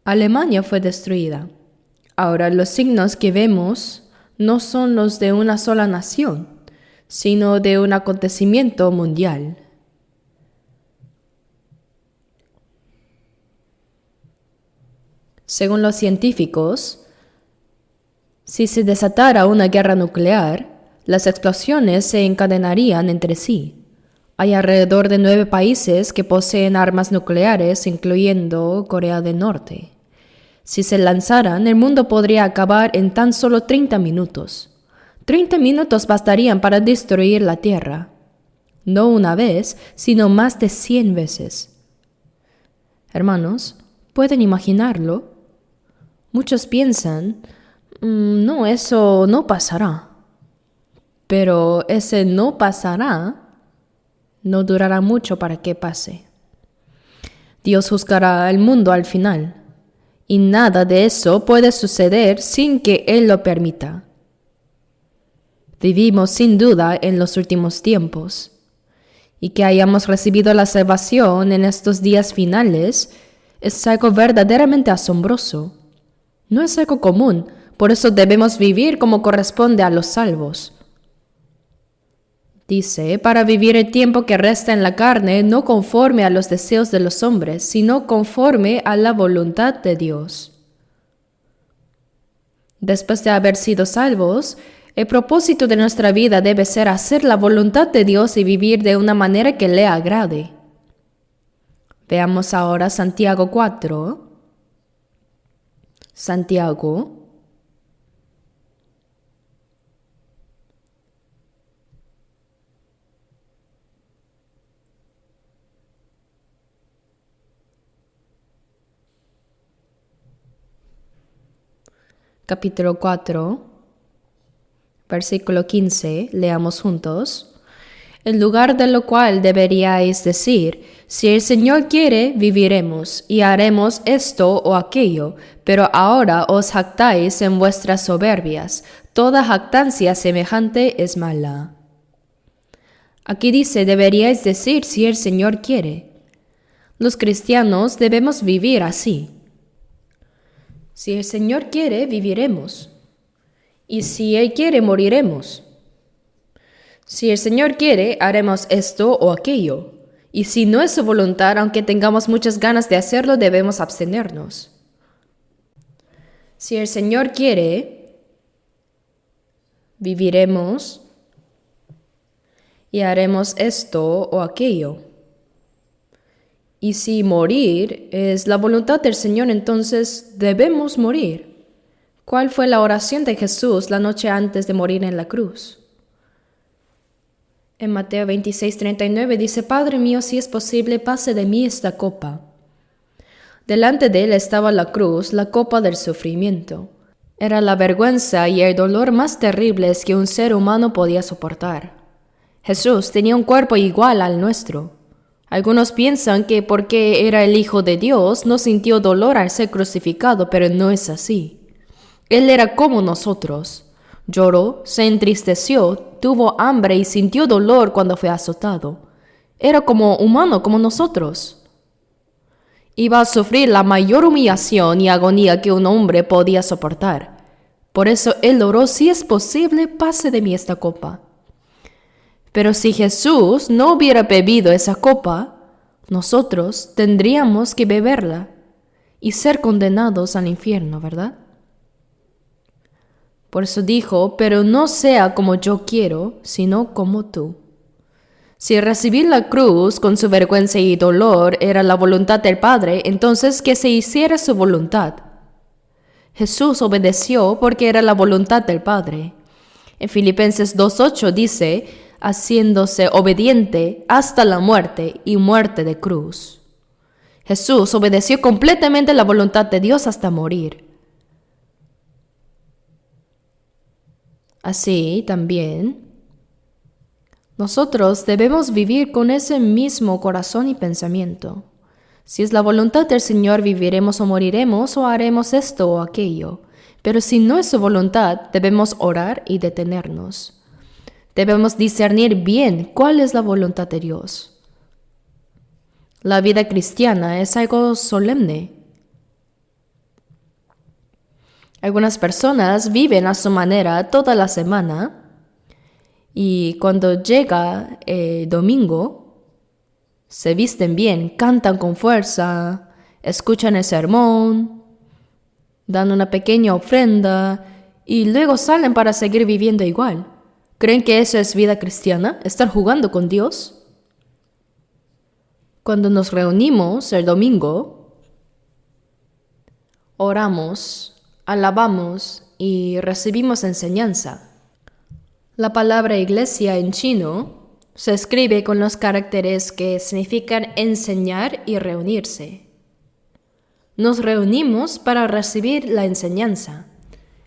Alemania fue destruida. Ahora los signos que vemos no son los de una sola nación, sino de un acontecimiento mundial. Según los científicos, si se desatara una guerra nuclear, las explosiones se encadenarían entre sí. Hay alrededor de 9 países que poseen armas nucleares, incluyendo Corea del Norte. Si se lanzaran, el mundo podría acabar en tan solo 30 minutos. 30 minutos bastarían para destruir la Tierra. No una vez, sino más de 100 veces. Hermanos, ¿pueden imaginarlo? Muchos piensan, no, eso no pasará. Pero ese no pasará no durará mucho para que pase. Dios juzgará al mundo al final, y nada de eso puede suceder sin que Él lo permita. Vivimos sin duda en los últimos tiempos, y que hayamos recibido la salvación en estos días finales es algo verdaderamente asombroso. No es algo común, por eso debemos vivir como corresponde a los salvos. Dice, para vivir el tiempo que resta en la carne, no conforme a los deseos de los hombres, sino conforme a la voluntad de Dios. Después de haber sido salvos, el propósito de nuestra vida debe ser hacer la voluntad de Dios y vivir de una manera que le agrade. Veamos ahora Santiago 4. Santiago capítulo 4, versículo 15, leamos juntos. En lugar de lo cual deberíais decir, si el Señor quiere, viviremos, y haremos esto o aquello, pero ahora os jactáis en vuestras soberbias. toda jactancia semejante es mala. Aquí dice, deberíais decir si el Señor quiere. Los cristianos debemos vivir así. Si el Señor quiere, viviremos. Y si Él quiere, moriremos. Si el Señor quiere, haremos esto o aquello. Y si no es su voluntad, aunque tengamos muchas ganas de hacerlo, debemos abstenernos. Si el Señor quiere, viviremos y haremos esto o aquello. Y si morir es la voluntad del Señor, entonces debemos morir. ¿Cuál fue la oración de Jesús la noche antes de morir en la cruz? En Mateo 26:39 dice, Padre mío, si es posible, pase de mí esta copa. Delante de él estaba la cruz, la copa del sufrimiento. Era la vergüenza y el dolor más terribles que un ser humano podía soportar. Jesús tenía un cuerpo igual al nuestro. Algunos piensan que porque era el Hijo de Dios, no sintió dolor al ser crucificado, pero no es así. Él era como nosotros. Lloró, se entristeció, tuvo hambre y sintió dolor cuando fue azotado. Era como humano, como nosotros. Iba a sufrir la mayor humillación y agonía que un hombre podía soportar. Por eso él oró, si es posible, pase de mí esta copa. Pero si Jesús no hubiera bebido esa copa, nosotros tendríamos que beberla y ser condenados al infierno, ¿verdad? Por eso dijo, pero no sea como yo quiero, sino como tú. Si recibir la cruz con su vergüenza y dolor era la voluntad del Padre, entonces que se hiciera su voluntad. Jesús obedeció porque era la voluntad del Padre. En Filipenses 2:8 dice, haciéndose obediente hasta la muerte y muerte de cruz. Jesús obedeció completamente la voluntad de Dios hasta morir. Así también, nosotros debemos vivir con ese mismo corazón y pensamiento. Si es la voluntad del Señor, viviremos o moriremos o haremos esto o aquello. Pero si no es su voluntad, debemos orar y detenernos. Debemos discernir bien cuál es la voluntad de Dios. La vida cristiana es algo solemne. Algunas personas viven a su manera toda la semana y cuando llega el domingo, se visten bien, cantan con fuerza, escuchan el sermón, dan una pequeña ofrenda y luego salen para seguir viviendo igual. ¿Creen que eso es vida cristiana? ¿Estar jugando con Dios? Cuando nos reunimos el domingo, oramos, alabamos y recibimos enseñanza. La palabra iglesia en chino se escribe con los caracteres que significan enseñar y reunirse. Nos reunimos para recibir la enseñanza.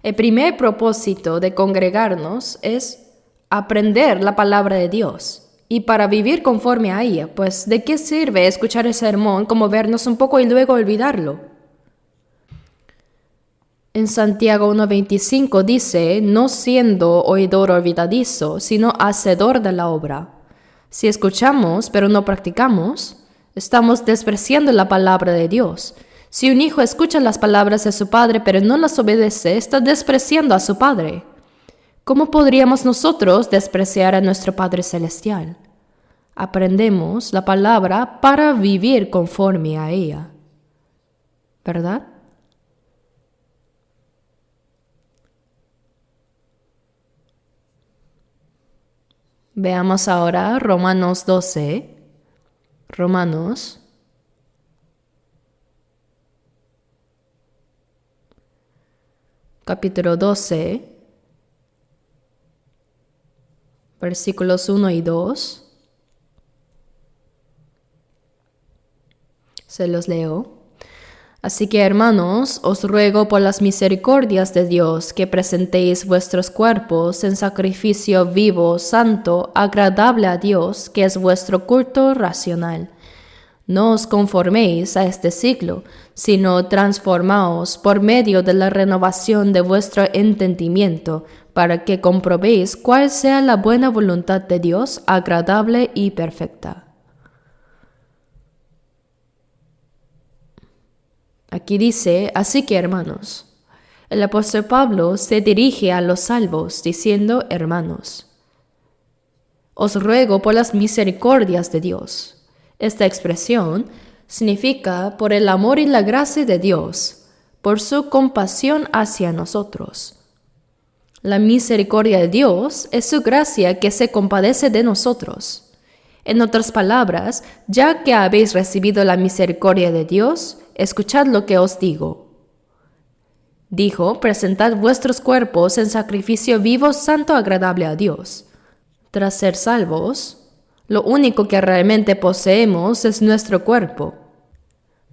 El primer propósito de congregarnos es aprender la palabra de Dios y para vivir conforme a ella, pues ¿de qué sirve escuchar el sermón como vernos un poco y luego olvidarlo? En Santiago 1:25 dice, no siendo oidor olvidadizo, sino hacedor de la obra. Si escuchamos pero no practicamos, estamos despreciando la palabra de Dios. Si un hijo escucha las palabras de su padre pero no las obedece, está despreciando a su padre. ¿Cómo podríamos nosotros despreciar a nuestro Padre Celestial? Aprendemos la palabra para vivir conforme a ella, ¿verdad? Veamos ahora Romanos 12. Romanos capítulo 12, versículos 1 y 2. Se los leo. Así que, hermanos, os ruego por las misericordias de Dios que presentéis vuestros cuerpos en sacrificio vivo, santo, agradable a Dios, que es vuestro culto racional. No os conforméis a este siglo, sino transformaos por medio de la renovación de vuestro entendimiento, para que comprobéis cuál sea la buena voluntad de Dios, agradable y perfecta. Aquí dice, así que hermanos, el apóstol Pablo se dirige a los salvos diciendo, hermanos, os ruego por las misericordias de Dios. Esta expresión significa por el amor y la gracia de Dios, por su compasión hacia nosotros. La misericordia de Dios es su gracia que se compadece de nosotros. En otras palabras, ya que habéis recibido la misericordia de Dios, escuchad lo que os digo. Dijo, presentad vuestros cuerpos en sacrificio vivo, santo, agradable a Dios. Tras ser salvos, lo único que realmente poseemos es nuestro cuerpo.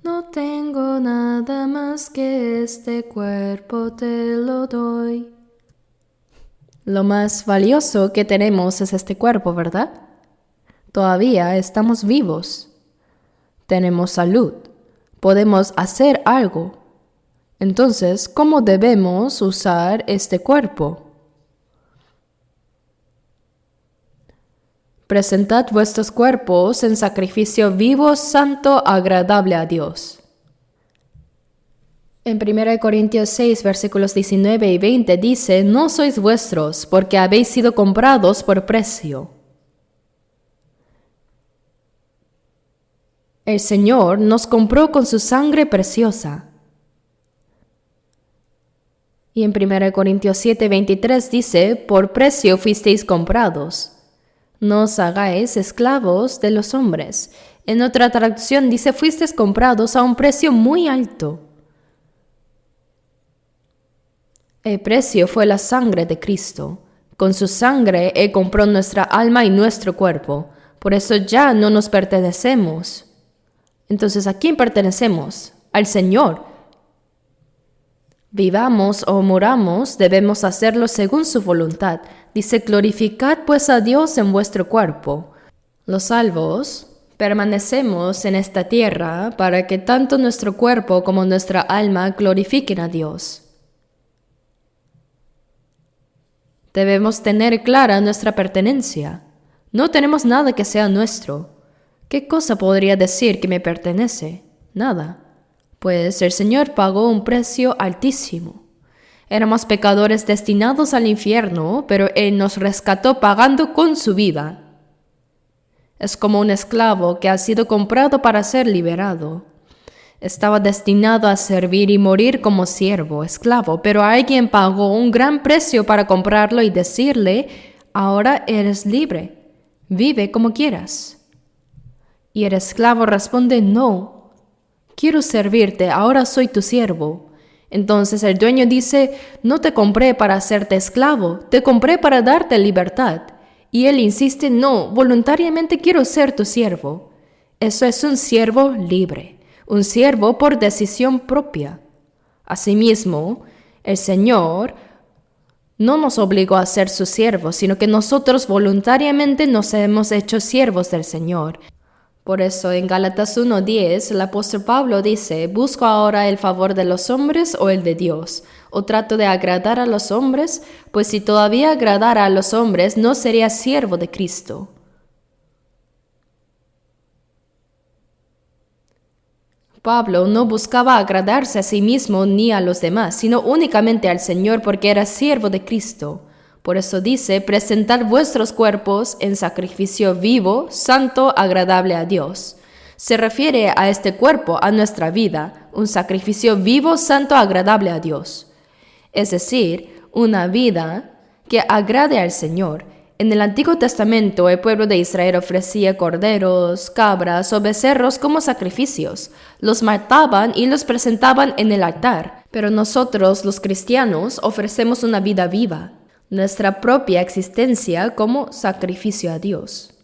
No tengo nada más que este cuerpo, te lo doy. Lo más valioso que tenemos es este cuerpo, ¿verdad? Todavía estamos vivos. Tenemos salud. Podemos hacer algo. Entonces, ¿cómo debemos usar este cuerpo? Presentad vuestros cuerpos en sacrificio vivo, santo, agradable a Dios. En 1 Corintios 6, versículos 19 y 20 dice, no sois vuestros, porque habéis sido comprados por precio. El Señor nos compró con su sangre preciosa. Y en 1 Corintios 7, 23 dice, por precio fuisteis comprados. No os hagáis esclavos de los hombres. En otra traducción dice, fuisteis comprados a un precio muy alto. El precio fue la sangre de Cristo. Con su sangre Él compró nuestra alma y nuestro cuerpo. Por eso ya no nos pertenecemos. Entonces, ¿a quién pertenecemos? Al Señor. Vivamos o muramos, debemos hacerlo según su voluntad. Dice, glorificad pues a Dios en vuestro cuerpo. Los salvos permanecemos en esta tierra para que tanto nuestro cuerpo como nuestra alma glorifiquen a Dios. Debemos tener clara nuestra pertenencia. No tenemos nada que sea nuestro. ¿Qué cosa podría decir que me pertenece? Nada. Pues el Señor pagó un precio altísimo. Éramos pecadores destinados al infierno, pero Él nos rescató pagando con su vida. Es como un esclavo que ha sido comprado para ser liberado. Estaba destinado a servir y morir como siervo, esclavo, pero alguien pagó un gran precio para comprarlo y decirle, ahora eres libre, vive como quieras. Y el esclavo responde, no, quiero servirte, ahora soy tu siervo. Entonces el dueño dice, no te compré para hacerte esclavo, te compré para darte libertad. Y él insiste, no, voluntariamente quiero ser tu siervo. Eso es un siervo libre. Un siervo por decisión propia. Asimismo, el Señor no nos obligó a ser sus siervos, sino que nosotros voluntariamente nos hemos hecho siervos del Señor. Por eso en Gálatas 1:10 el apóstol Pablo dice, ¿busco ahora el favor de los hombres o el de Dios? ¿O trato de agradar a los hombres? Pues si todavía agradara a los hombres, no sería siervo de Cristo. Pablo no buscaba agradarse a sí mismo ni a los demás, sino únicamente al Señor porque era siervo de Cristo. Por eso dice, presentad vuestros cuerpos en sacrificio vivo, santo, agradable a Dios. Se refiere a este cuerpo, a nuestra vida, un sacrificio vivo, santo, agradable a Dios. Es decir, una vida que agrade al Señor. En el Antiguo Testamento, el pueblo de Israel ofrecía corderos, cabras o becerros como sacrificios. Los mataban y los presentaban en el altar. Pero nosotros, los cristianos, ofrecemos una vida viva, nuestra propia existencia como sacrificio a Dios.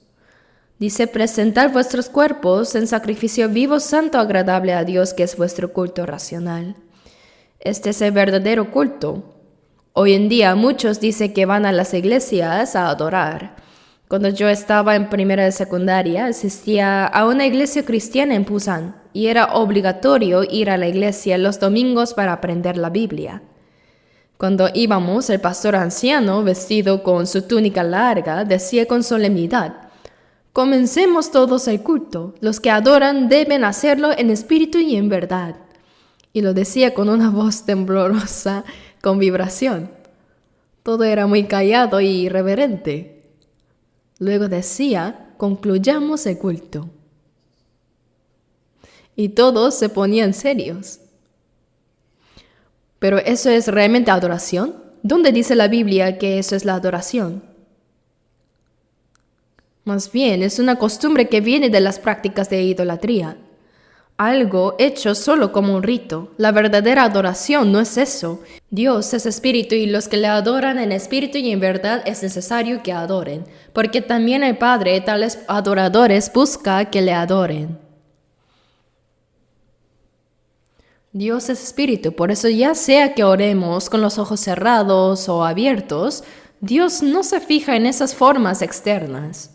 Dice, presentad vuestros cuerpos en sacrificio vivo, santo, agradable a Dios, que es vuestro culto racional. Este es el verdadero culto. Hoy en día muchos dicen que van a las iglesias a adorar. Cuando yo estaba en primera de secundaria, asistía a una iglesia cristiana en Busan y era obligatorio ir a la iglesia los domingos para aprender la Biblia. Cuando íbamos, el pastor anciano, vestido con su túnica larga, decía con solemnidad: «Comencemos todos el culto. Los que adoran deben hacerlo en espíritu y en verdad». Y lo decía con una voz temblorosa, con vibración. Todo era muy callado y irreverente. Luego decía: «Concluyamos el culto». Y todos se ponían serios. ¿Pero eso es realmente adoración? ¿Dónde dice la Biblia que eso es la adoración? Más bien, es una costumbre que viene de las prácticas de idolatría. Algo hecho solo como un rito. La verdadera adoración no es eso. Dios es espíritu y los que le adoran en espíritu y en verdad es necesario que adoren, porque también el Padre tales adoradores busca que le adoren. Dios es espíritu, por eso ya sea que oremos con los ojos cerrados o abiertos, Dios no se fija en esas formas externas.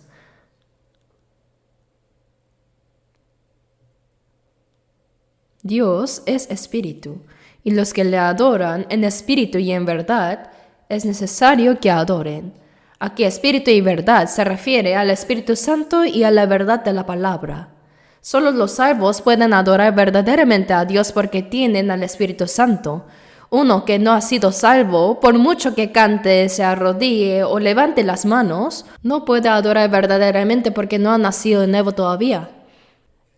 Dios es espíritu, y los que le adoran en espíritu y en verdad, es necesario que adoren. Aquí espíritu y verdad se refiere al Espíritu Santo y a la verdad de la palabra. Solo los salvos pueden adorar verdaderamente a Dios porque tienen al Espíritu Santo. Uno que no ha sido salvo, por mucho que cante, se arrodille o levante las manos, no puede adorar verdaderamente porque no ha nacido de nuevo todavía.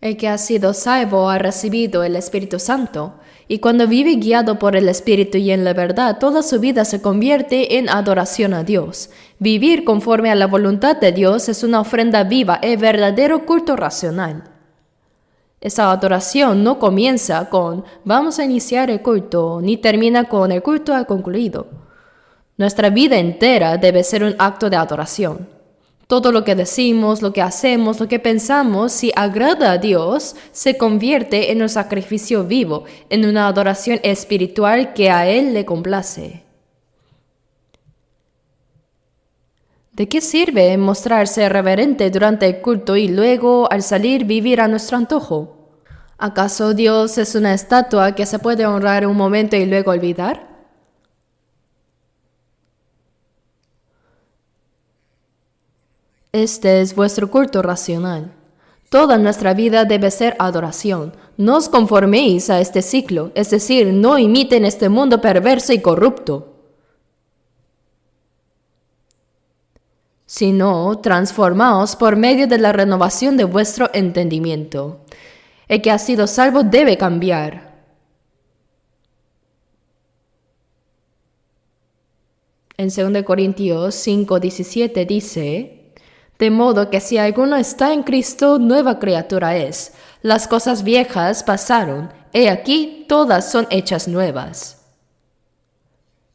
El que ha sido salvo ha recibido el Espíritu Santo, y cuando vive guiado por el Espíritu y en la verdad, toda su vida se convierte en adoración a Dios. Vivir conforme a la voluntad de Dios es una ofrenda viva, el verdadero culto racional. Esa adoración no comienza con «vamos a iniciar el culto», ni termina con «el culto ha concluido». Nuestra vida entera debe ser un acto de adoración. Todo lo que decimos, lo que hacemos, lo que pensamos, si agrada a Dios, se convierte en un sacrificio vivo, en una adoración espiritual que a Él le complace. ¿De qué sirve mostrarse reverente durante el culto y luego, al salir, vivir a nuestro antojo? ¿Acaso Dios es una estatua que se puede honrar un momento y luego olvidar? Este es vuestro culto racional. Toda nuestra vida debe ser adoración. No os conforméis a este ciclo, es decir, no imiten este mundo perverso y corrupto. Sino, transformaos por medio de la renovación de vuestro entendimiento. El que ha sido salvo debe cambiar. En 2 Corintios 5:17 dice: «De modo que si alguno está en Cristo, nueva criatura es. Las cosas viejas pasaron, he aquí todas son hechas nuevas».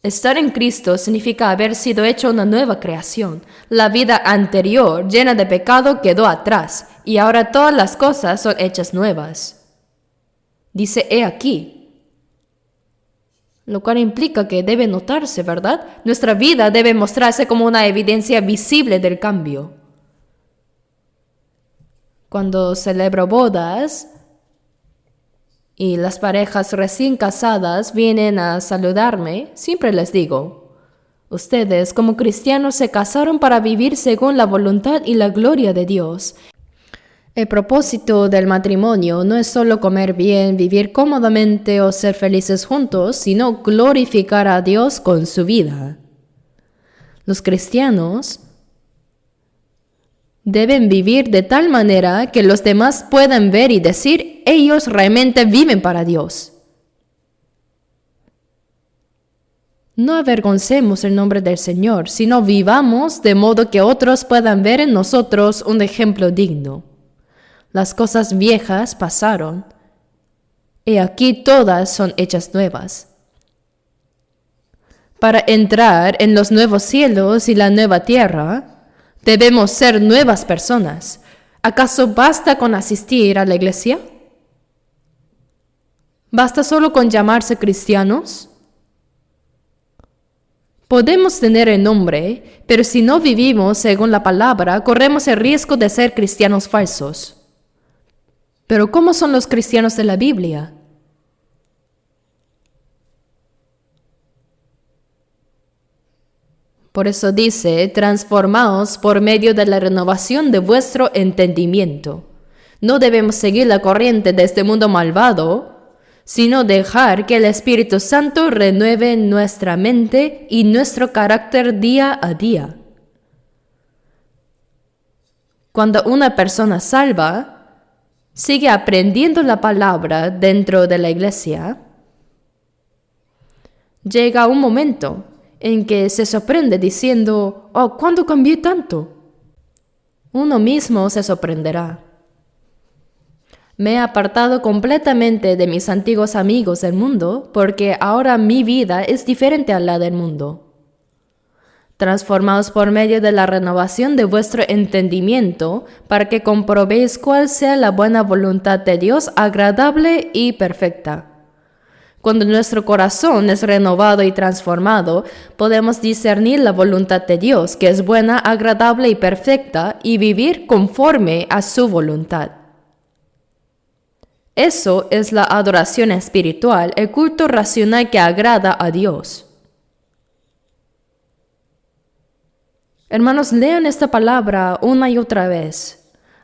Estar en Cristo significa haber sido hecho una nueva creación. La vida anterior, llena de pecado, quedó atrás, y ahora todas las cosas son hechas nuevas. Dice «he aquí», lo cual implica que debe notarse, ¿verdad? Nuestra vida debe mostrarse como una evidencia visible del cambio. Cuando celebro bodas y las parejas recién casadas vienen a saludarme, siempre les digo: ustedes como cristianos se casaron para vivir según la voluntad y la gloria de Dios. El propósito del matrimonio no es solo comer bien, vivir cómodamente o ser felices juntos, sino glorificar a Dios con su vida. Los cristianos deben vivir de tal manera que los demás puedan ver y decir: ellos realmente viven para Dios. No avergoncemos el nombre del Señor, sino vivamos de modo que otros puedan ver en nosotros un ejemplo digno. Las cosas viejas pasaron, y aquí todas son hechas nuevas. Para entrar en los nuevos cielos y la nueva tierra, debemos ser nuevas personas. ¿Acaso basta con asistir a la iglesia? ¿Basta solo con llamarse cristianos? Podemos tener el nombre, pero si no vivimos según la palabra, corremos el riesgo de ser cristianos falsos. Pero ¿cómo son los cristianos de la Biblia? Por eso dice, transformaos por medio de la renovación de vuestro entendimiento. No debemos seguir la corriente de este mundo malvado, sino dejar que el Espíritu Santo renueve nuestra mente y nuestro carácter día a día. Cuando una persona salva sigue aprendiendo la palabra dentro de la iglesia, llega un momento en que se sorprende diciendo, oh, ¿cuándo cambié tanto? Uno mismo se sorprenderá. Me he apartado completamente de mis antiguos amigos del mundo porque ahora mi vida es diferente a la del mundo. Transformaos por medio de la renovación de vuestro entendimiento para que comprobéis cuál sea la buena voluntad de Dios agradable y perfecta. Cuando nuestro corazón es renovado y transformado, podemos discernir la voluntad de Dios, que es buena, agradable y perfecta, y vivir conforme a su voluntad. Eso es la adoración espiritual, el culto racional que agrada a Dios. Hermanos, lean esta palabra una y otra vez,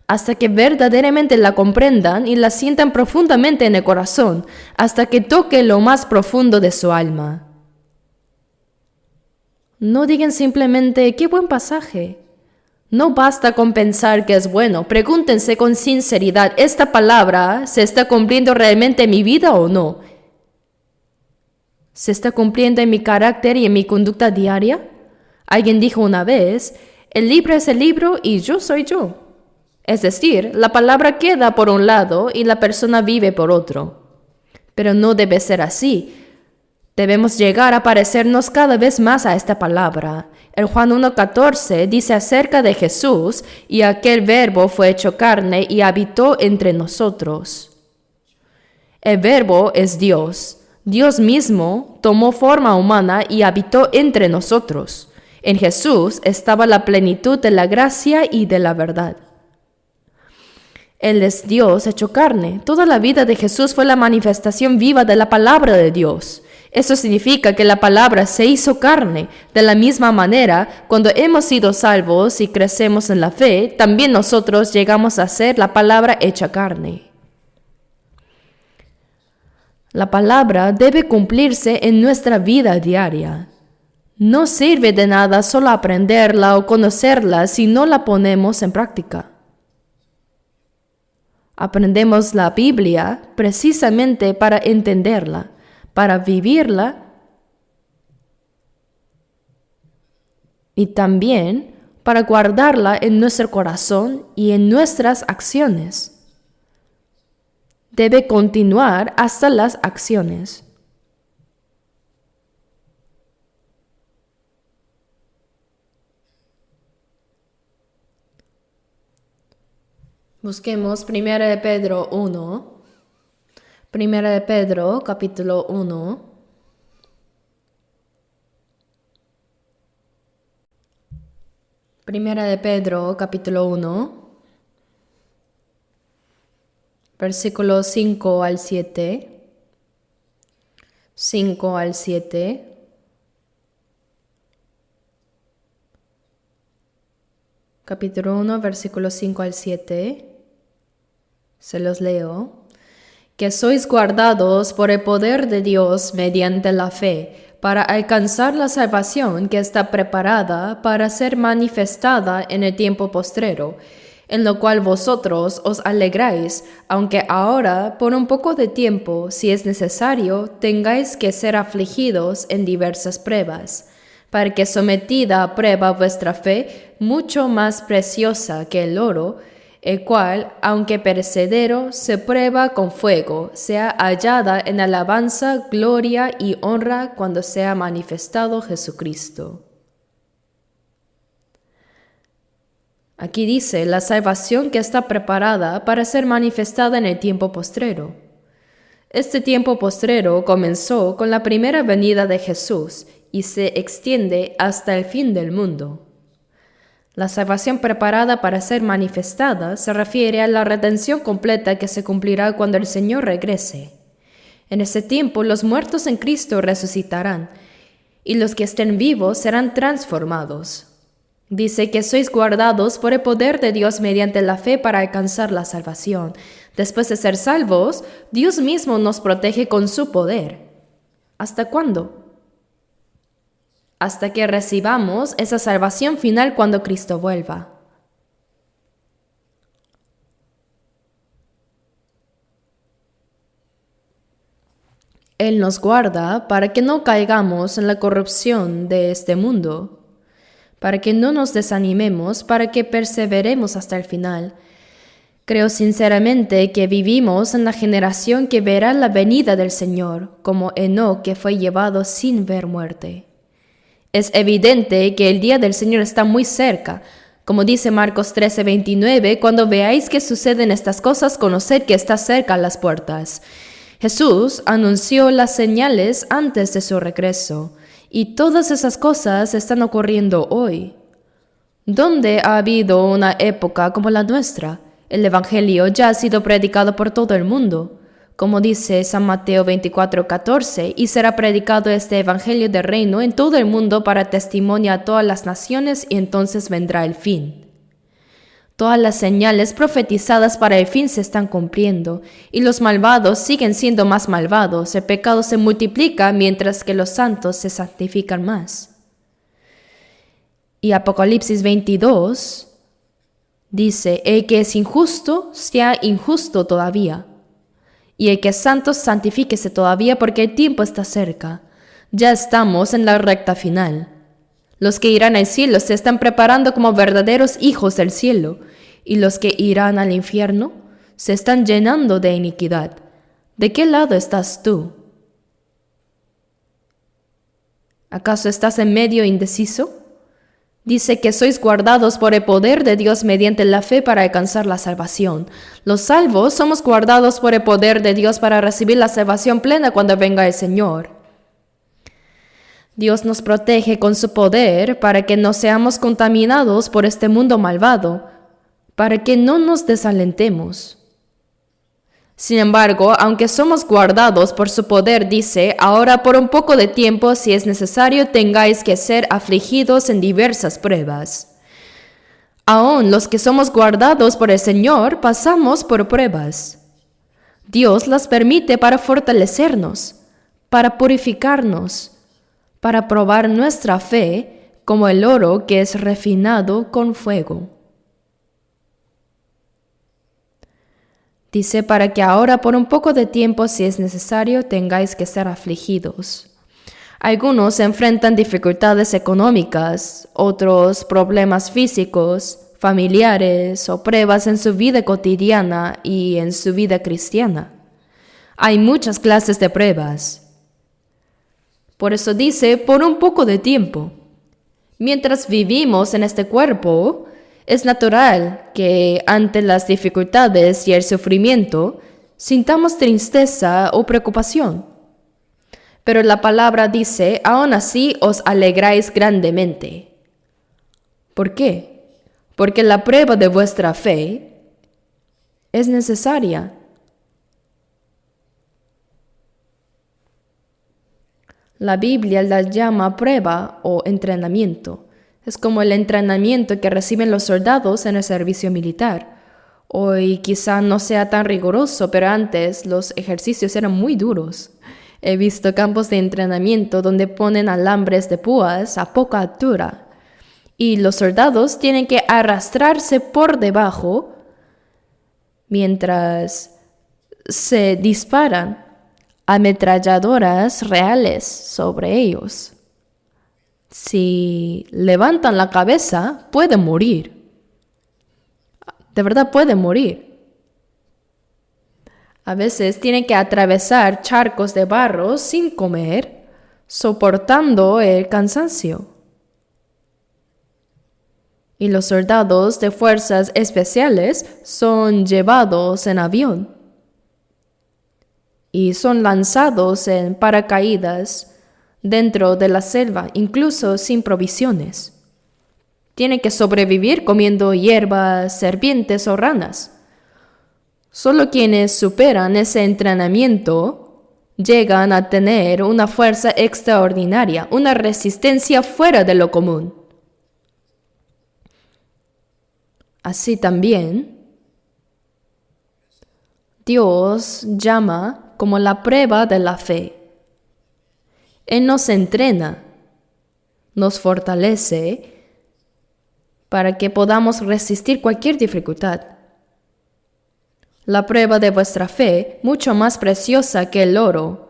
hasta que verdaderamente la comprendan y la sientan profundamente en el corazón, hasta que toque lo más profundo de su alma. No digan simplemente, ¡qué buen pasaje! No basta con pensar que es bueno, pregúntense con sinceridad, ¿esta palabra se está cumpliendo realmente en mi vida o no? ¿Se está cumpliendo en mi carácter y en mi conducta diaria? Alguien dijo una vez, el libro es el libro y yo soy yo. Es decir, la palabra queda por un lado y la persona vive por otro. Pero no debe ser así. Debemos llegar a parecernos cada vez más a esta palabra. El Juan 1:14 dice acerca de Jesús, y aquel verbo fue hecho carne y habitó entre nosotros. El verbo es Dios. Dios mismo tomó forma humana y habitó entre nosotros. En Jesús estaba la plenitud de la gracia y de la verdad. Él es Dios hecho carne. Toda la vida de Jesús fue la manifestación viva de la palabra de Dios. Eso significa que la palabra se hizo carne. De la misma manera, cuando hemos sido salvos y crecemos en la fe, también nosotros llegamos a ser la palabra hecha carne. La palabra debe cumplirse en nuestra vida diaria. No sirve de nada solo aprenderla o conocerla si no la ponemos en práctica. Aprendemos la Biblia precisamente para entenderla, para vivirla y también para guardarla en nuestro corazón y en nuestras acciones. Debe continuar hasta las acciones. Busquemos 1 de Pedro 1. 1 de Pedro, capítulo 1. Primera de Pedro, capítulo 1. Versículos 5 al 7. 5 al 7. Capítulo 1, versículos 5 al 7. Se los leo. Que sois guardados por el poder de Dios mediante la fe, para alcanzar la salvación que está preparada para ser manifestada en el tiempo postrero, en lo cual vosotros os alegráis, aunque ahora, por un poco de tiempo, si es necesario, tengáis que ser afligidos en diversas pruebas, para que sometida a prueba vuestra fe, mucho más preciosa que el oro, el cual, aunque perecedero, se prueba con fuego, sea hallada en alabanza, gloria y honra cuando sea manifestado Jesucristo. Aquí dice la salvación que está preparada para ser manifestada en el tiempo postrero. Este tiempo postrero comenzó con la primera venida de Jesús y se extiende hasta el fin del mundo. La salvación preparada para ser manifestada se refiere a la redención completa que se cumplirá cuando el Señor regrese. En ese tiempo los muertos en Cristo resucitarán, y los que estén vivos serán transformados. Dice que sois guardados por el poder de Dios mediante la fe para alcanzar la salvación. Después de ser salvos, Dios mismo nos protege con su poder. ¿Hasta cuándo? Hasta que recibamos esa salvación final cuando Cristo vuelva. Él nos guarda para que no caigamos en la corrupción de este mundo, para que no nos desanimemos, para que perseveremos hasta el final. Creo sinceramente que vivimos en la generación que verá la venida del Señor, como Enoc, que fue llevado sin ver muerte. Es evidente que el día del Señor está muy cerca. Como dice Marcos 13:29, cuando veáis que suceden estas cosas, conoced que está cerca a las puertas. Jesús anunció las señales antes de su regreso, y todas esas cosas están ocurriendo hoy. ¿Dónde ha habido una época como la nuestra? El Evangelio ya ha sido predicado por todo el mundo, como dice San Mateo 24:14, y será predicado este Evangelio del reino en todo el mundo para testimonio a todas las naciones, y entonces vendrá el fin. Todas las señales profetizadas para el fin se están cumpliendo, y los malvados siguen siendo más malvados. El pecado se multiplica mientras que los santos se santifican más. Y Apocalipsis 22 dice: el que es injusto sea injusto todavía, y el que es santo santifíquese todavía, porque el tiempo está cerca. Ya estamos en la recta final. Los que irán al cielo se están preparando como verdaderos hijos del cielo, y los que irán al infierno se están llenando de iniquidad. ¿De qué lado estás tú? ¿Acaso estás en medio indeciso? Dice que sois guardados por el poder de Dios mediante la fe para alcanzar la salvación. Los salvos somos guardados por el poder de Dios para recibir la salvación plena cuando venga el Señor. Dios nos protege con su poder para que no seamos contaminados por este mundo malvado, para que no nos desalentemos. Sin embargo, aunque somos guardados por su poder, dice: ahora por un poco de tiempo, si es necesario, tengáis que ser afligidos en diversas pruebas. Aún los que somos guardados por el Señor pasamos por pruebas. Dios las permite para fortalecernos, para purificarnos, para probar nuestra fe como el oro que es refinado con fuego. Dice: para que ahora por un poco de tiempo, si es necesario, tengáis que ser afligidos. Algunos enfrentan dificultades económicas, otros problemas físicos, familiares o pruebas en su vida cotidiana y en su vida cristiana. Hay muchas clases de pruebas. Por eso dice: por un poco de tiempo. Mientras vivimos en este cuerpo, es natural que ante las dificultades y el sufrimiento sintamos tristeza o preocupación. Pero la palabra dice: aún así os alegráis grandemente. ¿Por qué? Porque la prueba de vuestra fe es necesaria. La Biblia la llama prueba o entrenamiento. Es como el entrenamiento que reciben los soldados en el servicio militar. Hoy quizá no sea tan riguroso, pero antes los ejercicios eran muy duros. He visto campos de entrenamiento donde ponen alambres de púas a poca altura y los soldados tienen que arrastrarse por debajo mientras se disparan ametralladoras reales sobre ellos. Si levantan la cabeza, pueden morir. De verdad pueden morir. A veces tienen que atravesar charcos de barro sin comer, soportando el cansancio. Y los soldados de fuerzas especiales son llevados en avión y son lanzados en paracaídas dentro de la selva, incluso sin provisiones. Tienen que sobrevivir comiendo hierbas, serpientes o ranas. Solo quienes superan ese entrenamiento llegan a tener una fuerza extraordinaria, una resistencia fuera de lo común. Así también, Dios llama como la prueba de la fe. Él nos entrena, nos fortalece para que podamos resistir cualquier dificultad. La prueba de vuestra fe, mucho más preciosa que el oro.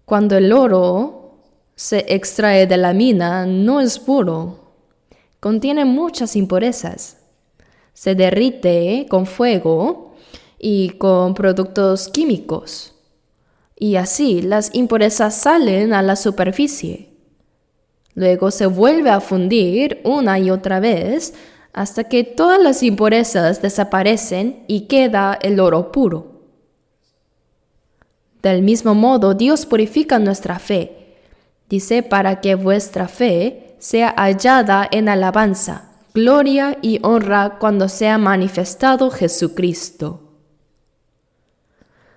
Cuando el oro se extrae de la mina, no es puro. Contiene muchas impurezas. Se derrite con fuego y con productos químicos. Y así las impurezas salen a la superficie. Luego se vuelve a fundir una y otra vez hasta que todas las impurezas desaparecen y queda el oro puro. Del mismo modo, Dios purifica nuestra fe. Dice, para que vuestra fe sea hallada en alabanza, gloria y honra cuando sea manifestado Jesucristo.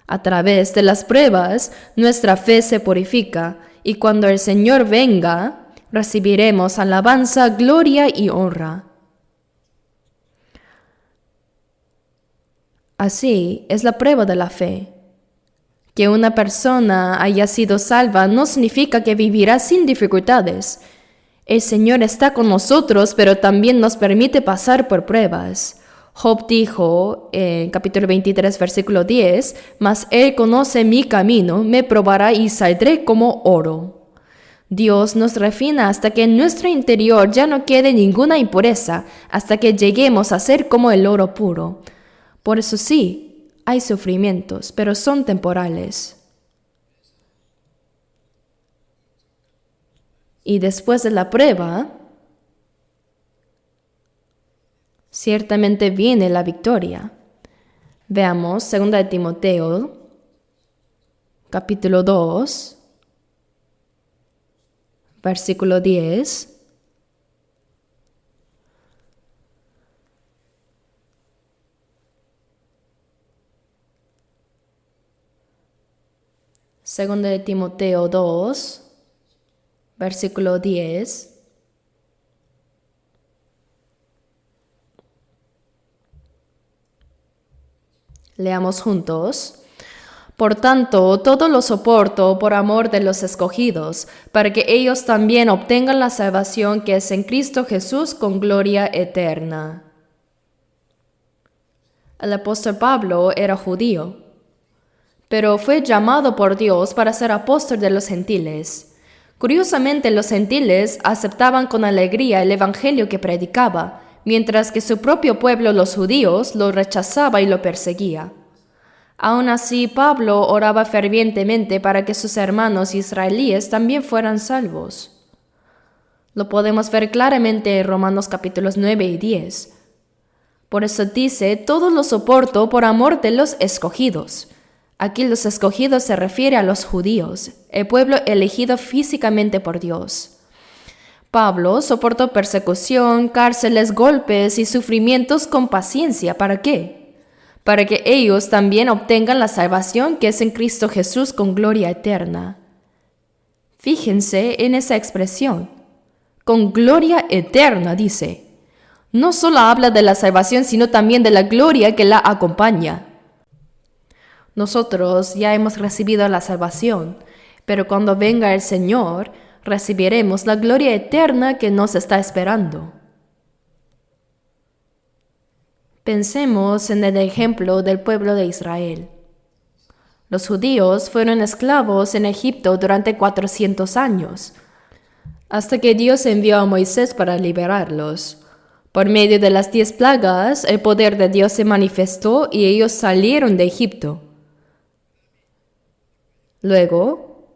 A través de las pruebas, nuestra fe se purifica, y cuando el Señor venga, recibiremos alabanza, gloria y honra. Así es la prueba de la fe. Que una persona haya sido salva no significa que vivirá sin dificultades. El Señor está con nosotros, pero también nos permite pasar por pruebas. Job dijo en capítulo 23, versículo 10, «Mas Él conoce mi camino, me probará y saldré como oro». Dios nos refina hasta que en nuestro interior ya no quede ninguna impureza, hasta que lleguemos a ser como el oro puro. Por eso sí, hay sufrimientos, pero son temporales. Y después de la prueba, ciertamente viene la victoria. Veamos 2 de Timoteo, capítulo 2, versículo 10. Segunda de Timoteo 2, versículo 10. Leamos juntos. Por tanto, todo lo soporto por amor de los escogidos, para que ellos también obtengan la salvación que es en Cristo Jesús con gloria eterna. El apóstol Pablo era judío, pero fue llamado por Dios para ser apóstol de los gentiles. Curiosamente, los gentiles aceptaban con alegría el evangelio que predicaba, mientras que su propio pueblo, los judíos, lo rechazaba y lo perseguía. Aún así, Pablo oraba fervientemente para que sus hermanos israelíes también fueran salvos. Lo podemos ver claramente en Romanos capítulos 9 y 10. Por eso dice, todo lo soporto por amor de los escogidos. Aquí los escogidos se refiere a los judíos, el pueblo elegido físicamente por Dios. Pablo soportó persecución, cárceles, golpes y sufrimientos con paciencia. ¿Para qué? Para que ellos también obtengan la salvación que es en Cristo Jesús con gloria eterna. Fíjense en esa expresión. Con gloria eterna, dice. No solo habla de la salvación, sino también de la gloria que la acompaña. Nosotros ya hemos recibido la salvación, pero cuando venga el Señor, recibiremos la gloria eterna que nos está esperando. Pensemos en el ejemplo del pueblo de Israel. Los judíos fueron esclavos en Egipto durante 400 años, hasta que Dios envió a Moisés para liberarlos. Por medio de las 10 plagas, el poder de Dios se manifestó y ellos salieron de Egipto. Luego,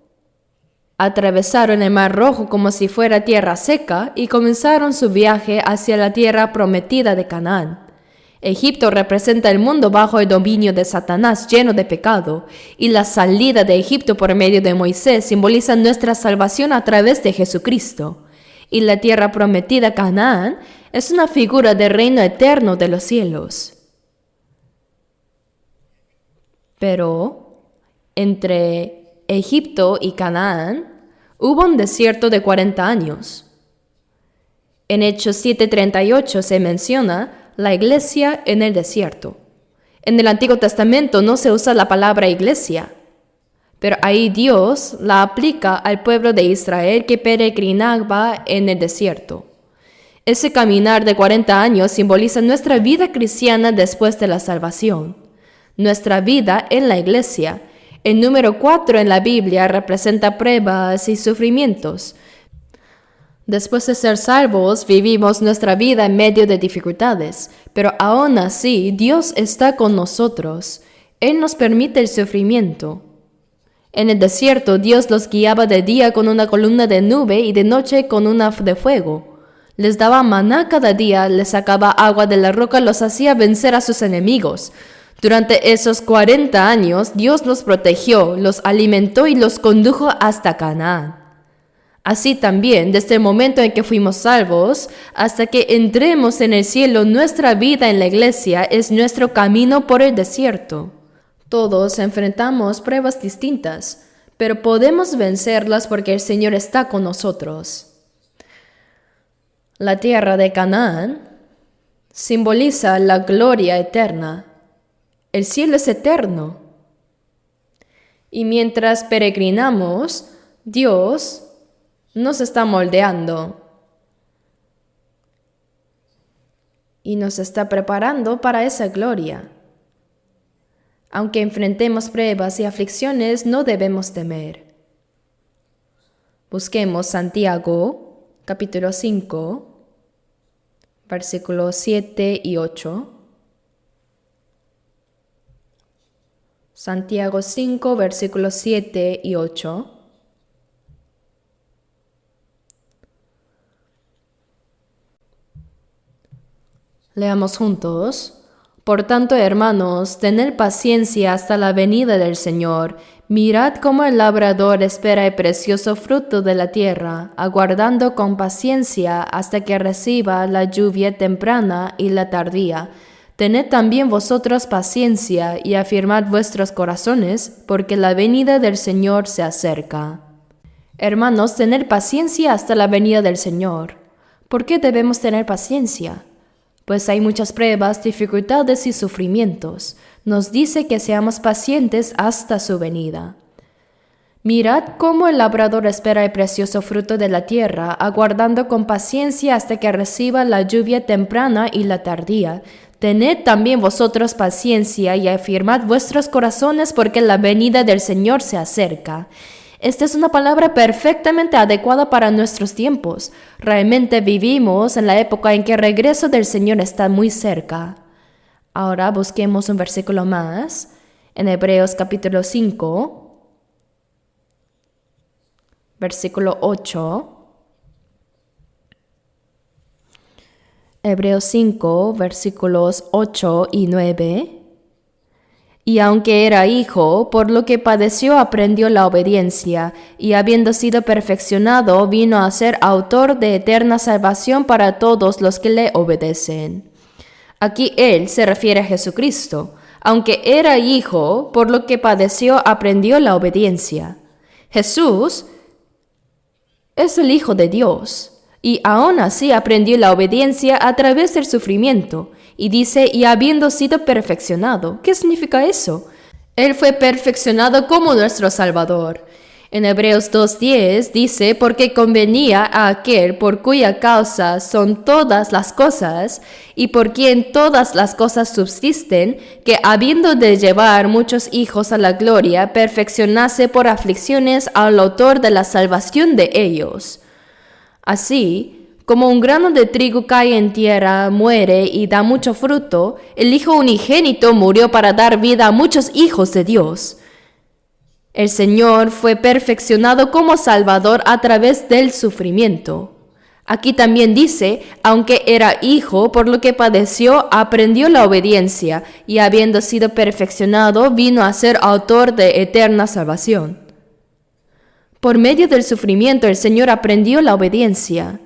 atravesaron el Mar Rojo como si fuera tierra seca y comenzaron su viaje hacia la tierra prometida de Canaán. Egipto representa el mundo bajo el dominio de Satanás lleno de pecado, y la salida de Egipto por medio de Moisés simboliza nuestra salvación a través de Jesucristo. Y la tierra prometida Canaán es una figura del reino eterno de los cielos. Pero entre Egipto y Canaán hubo un desierto de 40 años. En Hechos 7:38 se menciona la iglesia en el desierto. En el Antiguo Testamento no se usa la palabra iglesia, pero ahí Dios la aplica al pueblo de Israel que peregrinaba en el desierto. Ese caminar de 40 años simboliza nuestra vida cristiana después de la salvación, nuestra vida en la iglesia. El número 4 en la Biblia representa pruebas y sufrimientos. Después de ser salvos, vivimos nuestra vida en medio de dificultades, pero aún así Dios está con nosotros. Él nos permite el sufrimiento. En el desierto, Dios los guiaba de día con una columna de nube y de noche con una de fuego. Les daba maná cada día, les sacaba agua de la roca, los hacía vencer a sus enemigos. Durante esos 40 años, Dios los protegió, los alimentó y los condujo hasta Canaán. Así también, desde el momento en que fuimos salvos, hasta que entremos en el cielo, nuestra vida en la iglesia es nuestro camino por el desierto. Todos enfrentamos pruebas distintas, pero podemos vencerlas porque el Señor está con nosotros. La tierra de Canaán simboliza la gloria eterna. El cielo es eterno. Y mientras peregrinamos, Dios nos está moldeando y nos está preparando para esa gloria. Aunque enfrentemos pruebas y aflicciones, no debemos temer. Busquemos Santiago, capítulo 5, versículos 7 y 8. Santiago 5, versículos 7 y 8. Leamos juntos. Por tanto, hermanos, tened paciencia hasta la venida del Señor. Mirad cómo el labrador espera el precioso fruto de la tierra, aguardando con paciencia hasta que reciba la lluvia temprana y la tardía. Tened también vosotros paciencia y afirmad vuestros corazones, porque la venida del Señor se acerca. Hermanos, tened paciencia hasta la venida del Señor. ¿Por qué debemos tener paciencia? Pues hay muchas pruebas, dificultades y sufrimientos. Nos dice que seamos pacientes hasta su venida. Mirad cómo el labrador espera el precioso fruto de la tierra, aguardando con paciencia hasta que reciba la lluvia temprana y la tardía. Tened también vosotros paciencia y afirmad vuestros corazones, porque la venida del Señor se acerca. Esta es una palabra perfectamente adecuada para nuestros tiempos. Realmente vivimos en la época en que el regreso del Señor está muy cerca. Ahora busquemos un versículo más. En Hebreos capítulo 5, versículo 8. Hebreos 5, versículos 8 y 9. Y aunque era hijo, por lo que padeció aprendió la obediencia, y habiendo sido perfeccionado, vino a ser autor de eterna salvación para todos los que le obedecen. Aquí él se refiere a Jesucristo. Aunque era hijo, por lo que padeció aprendió la obediencia. Jesús es el Hijo de Dios, y aún así aprendió la obediencia a través del sufrimiento. Y dice, y habiendo sido perfeccionado. ¿Qué significa eso? Él fue perfeccionado como nuestro Salvador. En Hebreos 2:10 dice, porque convenía a aquel por cuya causa son todas las cosas, y por quien todas las cosas subsisten, que habiendo de llevar muchos hijos a la gloria, perfeccionase por aflicciones al autor de la salvación de ellos. Así, como un grano de trigo cae en tierra, muere y da mucho fruto, el Hijo unigénito murió para dar vida a muchos hijos de Dios. El Señor fue perfeccionado como Salvador a través del sufrimiento. Aquí también dice, aunque era hijo, por lo que padeció, aprendió la obediencia, y habiendo sido perfeccionado, vino a ser autor de eterna salvación. Por medio del sufrimiento, el Señor aprendió la obediencia.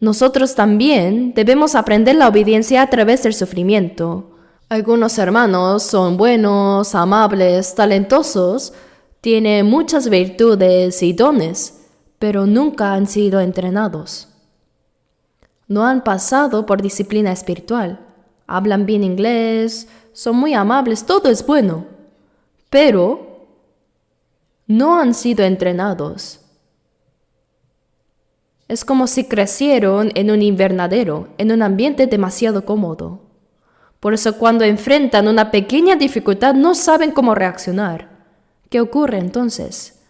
Nosotros también debemos aprender la obediencia a través del sufrimiento. Algunos hermanos son buenos, amables, talentosos, tienen muchas virtudes y dones, pero nunca han sido entrenados. No han pasado por disciplina espiritual. Hablan bien inglés, son muy amables, todo es bueno, pero no han sido entrenados. Es como si crecieron en un invernadero, en un ambiente demasiado cómodo. Por eso cuando enfrentan una pequeña dificultad no saben cómo reaccionar. ¿Qué ocurre entonces?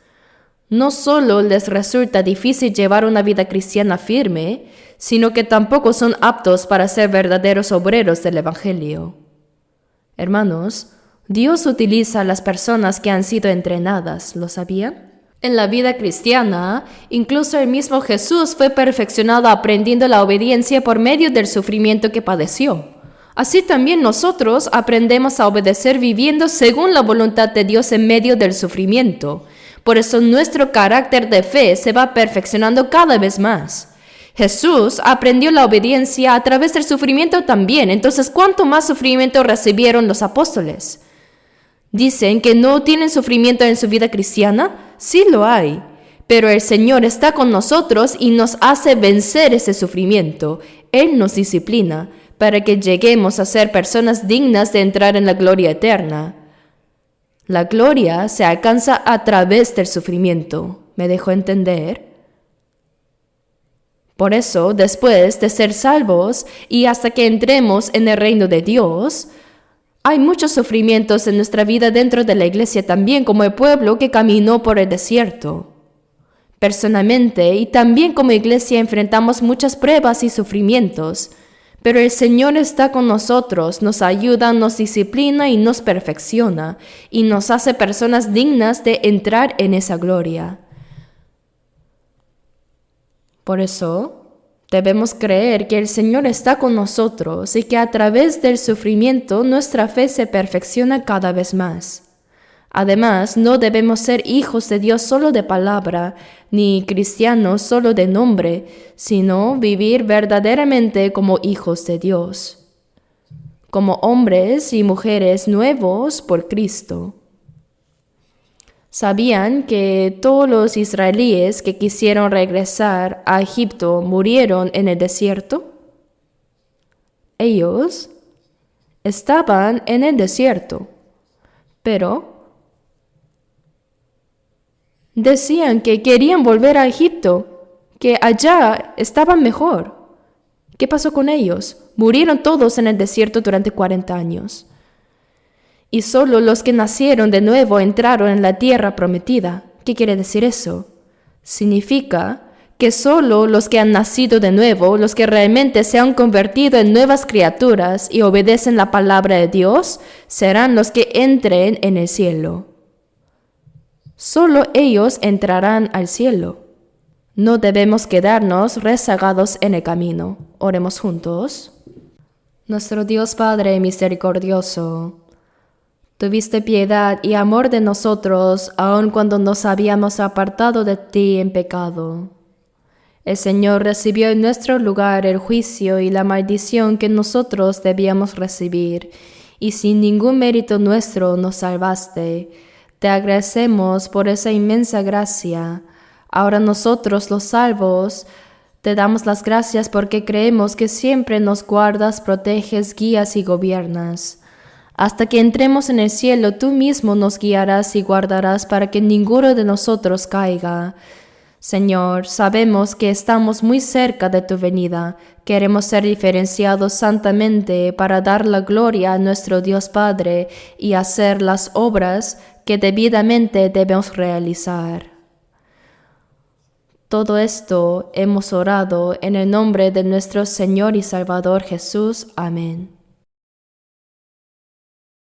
No solo les resulta difícil llevar una vida cristiana firme, sino que tampoco son aptos para ser verdaderos obreros del Evangelio. Hermanos, Dios utiliza a las personas que han sido entrenadas, ¿lo sabían? En la vida cristiana, incluso el mismo Jesús fue perfeccionado aprendiendo la obediencia por medio del sufrimiento que padeció. Así también nosotros aprendemos a obedecer viviendo según la voluntad de Dios en medio del sufrimiento. Por eso nuestro carácter de fe se va perfeccionando cada vez más. Jesús aprendió la obediencia a través del sufrimiento también. Entonces, ¿cuánto más sufrimiento recibieron los apóstoles? ¿Dicen que no tienen sufrimiento en su vida cristiana? Sí lo hay. Pero el Señor está con nosotros y nos hace vencer ese sufrimiento. Él nos disciplina para que lleguemos a ser personas dignas de entrar en la gloria eterna. La gloria se alcanza a través del sufrimiento. ¿Me dejo entender? Por eso, después de ser salvos y hasta que entremos en el reino de Dios, hay muchos sufrimientos en nuestra vida dentro de la iglesia también, como el pueblo que caminó por el desierto. Personalmente y también como iglesia enfrentamos muchas pruebas y sufrimientos, pero el Señor está con nosotros, nos ayuda, nos disciplina y nos perfecciona, y nos hace personas dignas de entrar en esa gloria. Por eso, debemos creer que el Señor está con nosotros y que a través del sufrimiento nuestra fe se perfecciona cada vez más. Además, no debemos ser hijos de Dios solo de palabra, ni cristianos solo de nombre, sino vivir verdaderamente como hijos de Dios, como hombres y mujeres nuevos por Cristo. ¿Sabían que todos los israelíes que quisieron regresar a Egipto murieron en el desierto? Ellos estaban en el desierto, pero decían que querían volver a Egipto, que allá estaban mejor. ¿Qué pasó con ellos? Murieron todos en el desierto durante 40 años. Y solo los que nacieron de nuevo entraron en la tierra prometida. ¿Qué quiere decir eso? Significa que solo los que han nacido de nuevo, los que realmente se han convertido en nuevas criaturas y obedecen la palabra de Dios, serán los que entren en el cielo. Solo ellos entrarán al cielo. No debemos quedarnos rezagados en el camino. Oremos juntos. Nuestro Dios Padre misericordioso, tuviste piedad y amor de nosotros aun cuando nos habíamos apartado de ti en pecado. El Señor recibió en nuestro lugar el juicio y la maldición que nosotros debíamos recibir, y sin ningún mérito nuestro nos salvaste. Te agradecemos por esa inmensa gracia. Ahora nosotros, los salvos, te damos las gracias porque creemos que siempre nos guardas, proteges, guías y gobiernas. Hasta que entremos en el cielo, tú mismo nos guiarás y guardarás para que ninguno de nosotros caiga. Señor, sabemos que estamos muy cerca de tu venida. Queremos ser diferenciados santamente para dar la gloria a nuestro Dios Padre y hacer las obras que debidamente debemos realizar. Todo esto hemos orado en el nombre de nuestro Señor y Salvador Jesús. Amén.